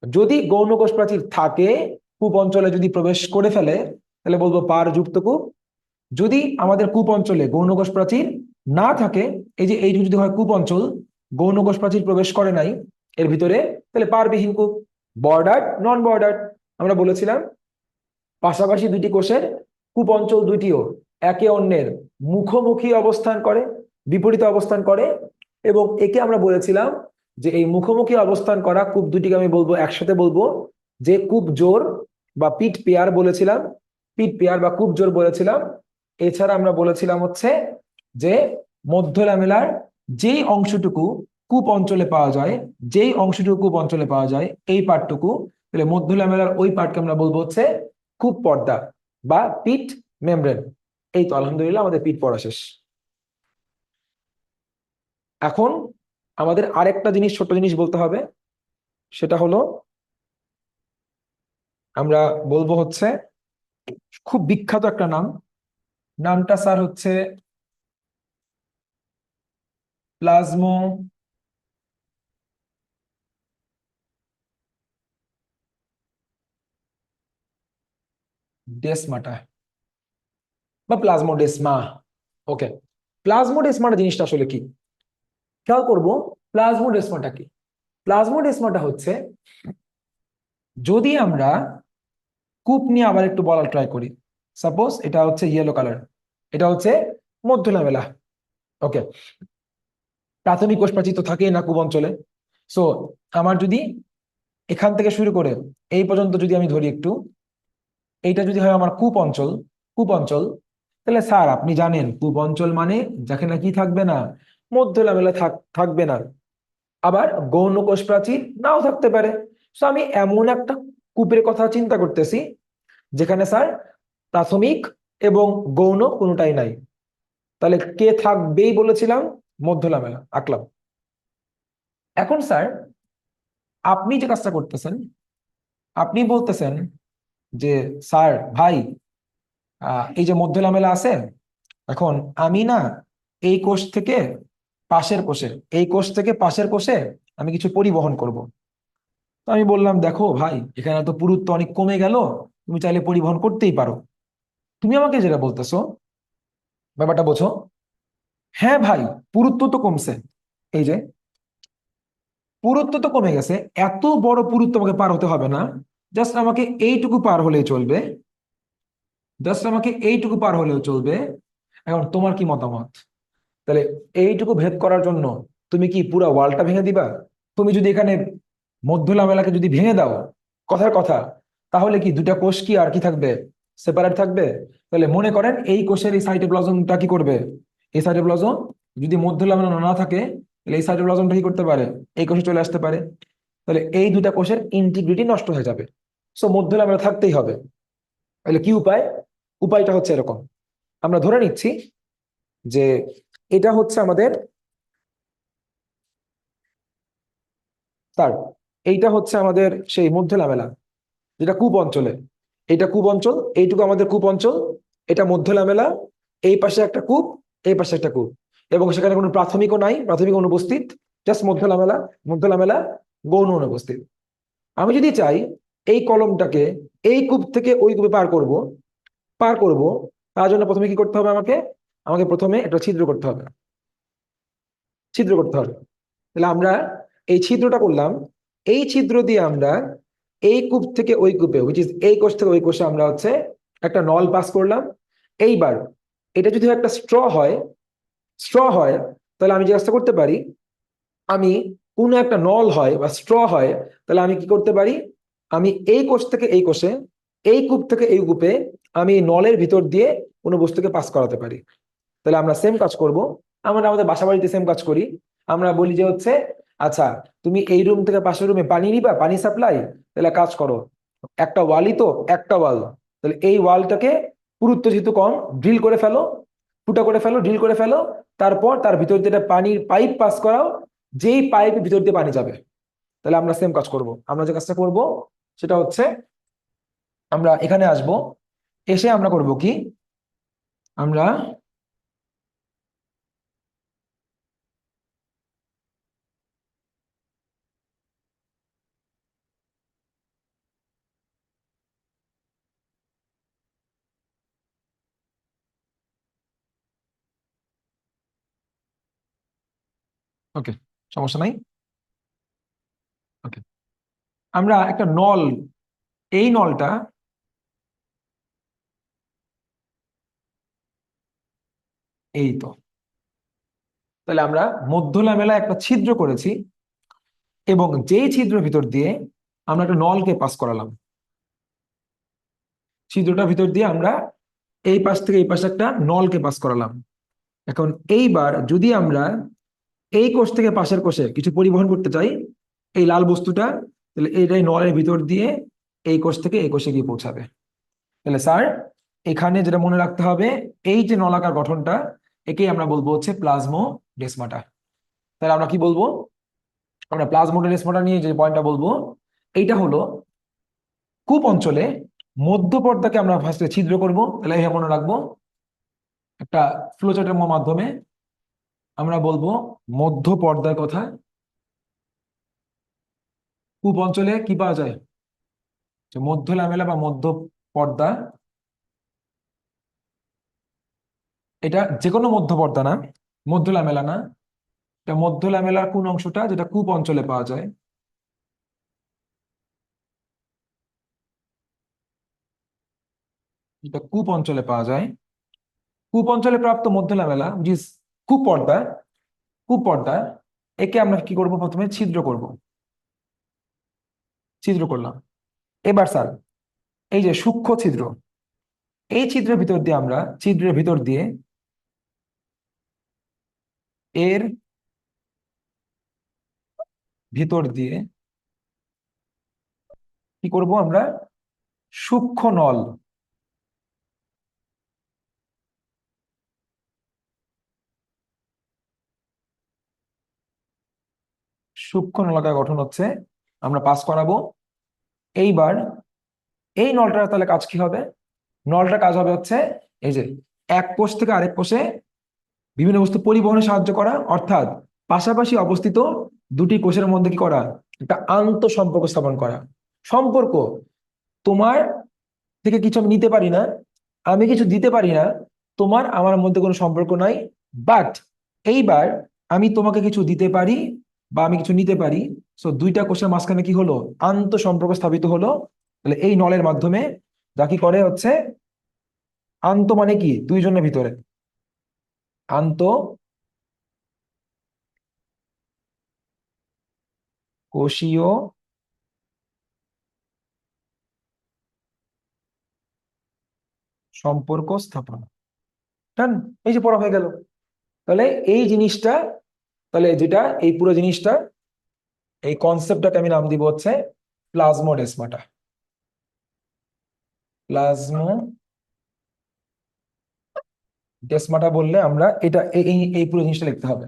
যদি গৌণ কোষ প্রাচীর থাকে, কূপ অঞ্চলে যদি প্রবেশ করে ফেলে, তাহলে বলবো পারযুক্ত কূপ। যদি আমাদের কূপ অঞ্চলে গৌণ কোষ প্রাচীর না থাকে, এই যে এই যদি হয় কূপ অঞ্চল, গৌণ কোষ প্রাচীর প্রবেশ করে নাই এর ভিতরে, তাহলে পারবিহীন কূপ। বর্ডার, নন বর্ডার, আমরা বলেছিলাম পাশাপাশি দুইটি কোষের কূপ অঞ্চল দুইটিও একে অন্যের মুখোমুখি অবস্থান করে, বিপরীতে অবস্থান করে। এবং একে আমরা বলেছিলাম যে এই মুখোমুখি অবস্থান করা কূপ দুটিকে আমি বলবো একসাথে বলবো যে কূপ জোড় বা পিট পেয়ার বলেছিলাম, পিট পেয়ার বা কূপ জোড় বলেছিলাম। এছাড়া আমরা বলেছিলাম হচ্ছে যে মধ্য লামেলার যেই অংশটুকু কূপ অঞ্চলে পাওয়া যায়, যেই অংশটুকু কূপ অঞ্চলে পাওয়া যায় এই পার্টটুকু, তাহলে মধ্য লামেলার ওই পার্টকে আমরা বলবো হচ্ছে কূপ পর্দা বা পিট মেমব্রেন। এই তো আলহামদুলিল্লাহ আমাদের পিট পড়া শেষ। এখন আমাদের আরেকটা জিনিস, ছোট্ট জিনিস বলতে হবে, সেটা হলো আমরা বলবো হচ্ছে খুব বিখ্যাত একটা নাম। নামটা স্যার হচ্ছে প্লাজমো ডেসমাটা বা প্লাজমোডেসমা। ওকে, প্লাজমোডেসমাটা জিনিসটা আসলে কি খেয়াল করবো। প্লাজমোডেসমাটা কি? প্লাজমোডেসমাটা হচ্ছে, যদি আমরা কূপ নিয়ে আবার একটু বলার ট্রাই করি, সাপোজ এটা হচ্ছে ইয়েলো কালার, এটা হচ্ছে মধ্য লামেলা। ওকে, প্রাথমিক কোষ প্রাচীর তো থাকেই না কূপ অঞ্চলে। সো আমার যদি এখান থেকে শুরু করে এই পর্যন্ত যদি আমি ধরি একটু, এইটা যদি হয় আমার কূপ অঞ্চল, কূপ অঞ্চল, তাহলে স্যার আপনি জানেন কূপ অঞ্চল মানে যেখানে কি থাকবে না? মধ্য লামেলা থাকবে না। আবার গৌণ কোষ প্রাচীর নাও থাকতে পারে। সো আমি এমন একটা কূপের কথা চিন্তা করতেছি যেখানে স্যার প্রাথমিক এবং গৌণ কোনোটাই নাই। তাহলে কে থাকবেই বলেছিলাম? মধ্য লামেলা আঁকলাম। এখন স্যার আপনি যে কাজটা করতেছেন, আপনি বলতেছেন যে স্যার ভাই এই যে মধ্য লামেলা আছে, এখন আমি না এই কোষ থেকে পাশের কোষে, এই কোষ থেকে পাশের কোষে আমি কিছু পরিবহন করব। তো আমি বললাম দেখো ভাই, এখানে তো পুরুত্ব অনেক কমে গেল, তুমি চাইলে পরিবহন করতেই পারো। তুমি আমাকে যেটা বলতেছো, ব্যাপারটা বোঝো। হ্যাঁ ভাই, পুরুত্ব তো কমছে, এই যে পুরুত্ব তো কমে গেছে, এত বড় পুরুত্ব আমাকে পার হতে হবে না, জাস্ট আমাকে এইটুকু পার হলেই চলবে, জাস্ট আমাকে এইটুকু পার হলেও চলবে। এখন তোমার কি মতামত? তাহলে এইটুকু ভেদ করার জন্য তুমি কি পুরো ওয়ালটা ভেঙে দিবা? তুমি যদি এখানে মধ্য লামেলাকে যদি ভেঙে দাও, কথার কথা, তাহলে কি দুটা কোষ কি আর কি থাকবে? সেপারেট থাকবে? তাহলে মনে করেন এই কোষের এই সাইটোপ্লাজমটা কি করবে? এই সাইটোপ্লাজম যদি মধ্য লামেলা না থাকে, তাহলে এই সাইটোপ্লাজমটা কি করতে পারে? এই কোষে চলে আসতে পারে। তাহলে এই দুটা কোষের ইন্টিগ্রিটি নষ্ট হয়ে যাবে। সো মধ্য লামেলা থাকতেই হবে। তাহলে কি উপায়? উপায়টা হচ্ছে এরকম, আমরা ধরে নিচ্ছি যে এটা হচ্ছে আমাদের তার, এইটা হচ্ছে আমাদের সেই মধ্য লামেলা যেটা কূপ অঞ্চলে। এটা কূপ অঞ্চল, এইটুকু আমাদের কূপ অঞ্চল, এটা মধ্য লামেলা, এই পাশে একটা কূপ, এই পাশে একটা কূপ, এবং সেখানে কোনো প্রাথমিকও নাই, প্রাথমিক অনুপস্থিত, জাস্ট মধ্য লামেলা, মধ্য লামেলা গৌণ অনুপস্থিত। আমি যদি চাই এই কলমটাকে এই কূপ থেকে ওই কূপে পার করব, পার করব, তার জন্য প্রথমে কি করতে হবে? আমাকে আমাকে প্রথমে একটা ছিদ্র করতে হবে, ছিদ্র করতে হবে। তাহলে আমরা এই ছিদ্রটা করলাম, এই ছিদ্র দিয়ে আমরা এই কূপ থেকে ওই কূপে, হুইচ ইজ এই কোষ থেকে ওই কোষে আমরা হচ্ছে একটা নল পাস করলাম। এইবার এটা যদি একটা স্ট্র হয় তাহলে আমি যে কাজটা করতে পারি, আমি কোনো একটা নল হয় বা স্ট্র হয়, তাহলে আমি কি করতে পারি, আমি এই কোষ থেকে এই কোষে, এই কূপ থেকে এই কূপে আমি নলের ভিতর দিয়ে কোনো বস্তুকে পাস করাতে পারি। তাহলে আমরা সেম কাজ করব, আমরা আমাদের বাসা বাড়িতে সেম কাজ করি। আমরা বলি যে হচ্ছে, আচ্ছা তুমি এই রুম থেকে পাশের রুমে পানি নিবা, পানি সাপ্লাই, তাহলে কাজ করো, একটা ওয়ালই তো, একটা ওয়াল, তাহলে এই ওয়ালটাকে পুরুত্ব যেহেতু কম, ড্রিল করে ফেলো, ফুটা করে ফেলো, ড্রিল করে ফেলো, তারপর তার ভিতর দিয়ে একটা পানির পাইপ পাস করাও, যেই পাইপের ভিতর দিয়ে পানি যাবে। তাহলে আমরা সেম কাজ করব। আমরা যে কাজটা করব সেটা হচ্ছে, আমরা এখানে আসব, এসে আমরা করব কি, আমরা ওকে, সমস্যা নাই। ওকে, আমরা একটা নল, এই নলটা, এই তো, তাহলে আমরা মধ্য লামেলা একটা ছিদ্র করেছি, এবং যেই ছিদ্রের ভিতর দিয়ে আমরা একটা নলকে পাস করালাম, ছিদ্রটার ভিতর দিয়ে আমরা এই পাশ থেকে এই পাশে একটা নলকে পাস করালাম। এখন এইবার যদি আমরা এই কোষ থেকে পাশের কোষে কিছু পরিবহন করতে চাই, এই লাল বস্তুটা, তাহলে এইটাই নলের ভিতর দিয়ে এই কোষ থেকে এই কোষে গিয়ে পৌঁছাবে। তাহলে স্যার, এখানে যেটা মনে রাখতে হবে, এই যে নলাকার গঠনটা, একেই আমরা বলবো হচ্ছে প্লাজমোডেসমাটা। তাহলে আমরা কি বলবো, আমরা প্লাজমোডেসমাটা নিয়ে যে পয়েন্টটা বলবো, এইটা হলো কূপ অঞ্চলে মধ্য পর্দাকে আমরা ফার্স্টে ছিদ্র করব। তাহলে এই মনে রাখবো, একটা ফ্লোচার্টের মাধ্যমে আমরা বলবো মধ্য পর্দার কথা। কূপ অঞ্চলে কি পাওয়া যায়, যে মধ্য লামেলা বা মধ্য পর্দা, এটা যে কোনো মধ্য পর্দা না, মধ্য লামেলা না, এটা মধ্য লামেলার কোন অংশটা যেটা কূপ অঞ্চলে পাওয়া যায়, যেটা কূপ অঞ্চলে পাওয়া যায়, কূপ অঞ্চলে প্রাপ্ত মধ্য লামেলা, ইজ কূপ পর্দা, কূপ পর্দা, একে আমরা কি করব, প্রথমে ছিদ্র করব, ছিদ্র করলাম। এবার স্যার, এই যে সূক্ষ্ম ছিদ্র, এই ছিদ্রের ভিতর দিয়ে এর ভিতর দিয়ে কি করব আমরা, সূক্ষ্ম নল, সূক্ষ্ম নলাকার গঠন হচ্ছে, আমরা পাস করাবো। এইবার এই নলটার তাহলে কাজ কি হবে, নলটার কাজ হবে হচ্ছে, এই যে এক কোষ থেকে আরেক কোষে বিভিন্ন বস্তু পরিবহনে সাহায্য করা, অর্থাৎ পাশাপাশি অবস্থিত দুটি কোষের মধ্যে কি করা, একটা আন্ত সম্পর্ক স্থাপন করা। সম্পর্ক, তোমার থেকে কিছু আমি নিতে পারি না, আমি কিছু দিতে পারি না, তোমার আমার মধ্যে কোনো সম্পর্ক নাই, বাট এইবার আমি তোমাকে কিছু দিতে পারি বা আমি কিছু নিতে পারি। সো দুইটা কোষের মাঝখানে কি হলো, আন্ত সম্পর্ক স্থাপিত হলো। তাহলে এই নলের মাধ্যমে যা কি করে হচ্ছে, আন্ত মানে কি, দুইজনের ভিতরে আন্ত কোষীয় সম্পর্ক স্থাপন। ডান, এই যে পড়া হয়ে গেল। তাহলে এই জিনিসটা, তাহলে যেটা এই পুরো জিনিসটা, এই কনসেপ্টটাকে আমি নাম দিব হচ্ছে প্লাজমোডেসমাটা। প্লাজমোডেসমাটা বললে আমরা এটা এই এই এই পুরো জিনিসটা লিখতে হবে,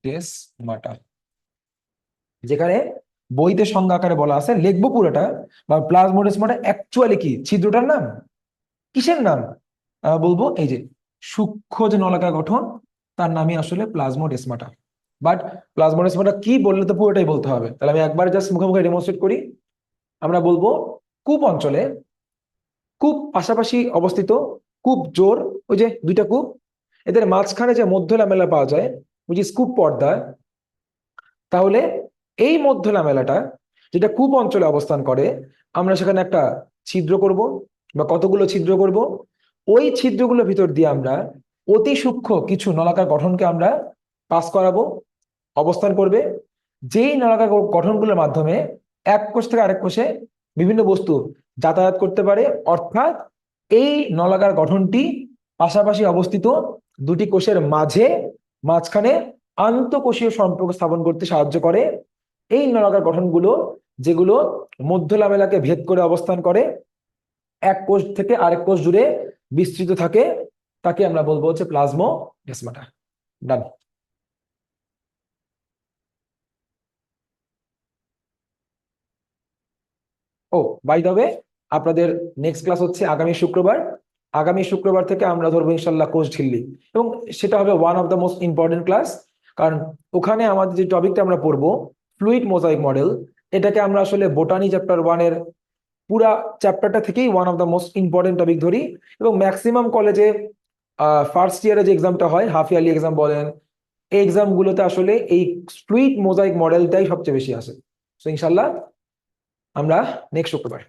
ডেসমাটা, যেখানে বইতে সংজ্ঞা আকারে বলা আছে, লিখবো পুরোটা। বা প্লাজমোডেসমাটা অ্যাকচুয়ালি কি, ছিদ্রটার নাম, কিসের নাম, বলবো এই যে সূক্ষ্ম যে নলাকার গঠন, তার নামই আসলে প্লাজমোডেসমাটা। বাট প্লাজমোডেসমাটা কি বললে তো পুরোটাই বলতে হবে। তাহলে আমি একবার জাস্ট মুখে মুখে ডেমনস্ট্রেট করি। আমরা বলবো কূপ অঞ্চলে, কূপ পাশাপাশি অবস্থিত, কূপ জোর, ওই যে দুইটা কূপ, এদের মাঝখানে যে মধ্য লামেলা পাওয়া যায়, উইচ ইজ কূপ পর্দা। তাহলে এই মধ্য লামেলাটা যেটা কূপ অঞ্চলে অবস্থান করে, আমরা সেখানে একটা ছিদ্র করব। বা কতগুলো ছিদ্র করব, ওই ছিদ্রগুলোর ভিতর দিয়ে আমরা অতি সূক্ষ্ম কিছু নলাকার গঠনকে আমরা পাস করাবো, অবস্থান করবে, যেই নলাকার গঠনগুলোর মাধ্যমে এক কোষ থেকে আরেক কোষে বিভিন্ন বস্তু যাতায়াত করতে পারে, অর্থাৎ এই নলাকার গঠনটি পাশাপাশি অবস্থিত দুটি কোষের মাঝখানে আন্তঃকোষীয় সম্পর্ক স্থাপন করতে সাহায্য করে। এই নলাকার গঠনগুলো যেগুলো মধ্য লামেলাকে ভেদ করে অবস্থান করে, এক কোষ থেকে আরেক কোষ জুড়ে বিস্তৃত থাকে, তাকে আমরা বলবো হচ্ছে plasmodesmata. Done. Oh by the way, আপনাদের নেক্সট ক্লাস হচ্ছে আগামী শুক্রবার। আগামী শুক্রবার থেকে আমরা ধরবো ইনশাল্লাহ কোষ ঝিল্লি, এবং সেটা হবে one of the most important class, কারণ ওখানে আমাদের যে টপিকটা আমরা পড়বো ফ্লুইড মোজাইক মডেল, এটাকে আমরা আসলে বোটানি চ্যাপ্টার 1-এর পুরা চ্যাপ্টারটা থেকেই one of the most important topic ধরি। এবং ম্যাক্সিমাম কলেজে ফার্স্ট ইয়ারে যে এক্সামটা হয়, হাফ ইয়ারলি এক্সাম বলেন, এই এক্সামগুলোতে আসলে এই ফ্লুইড মোজাইক মডেলটাই সবচেয়ে বেশি আসে। তো ইনশাল্লাহ আমরা নেক্সট শুক্রবার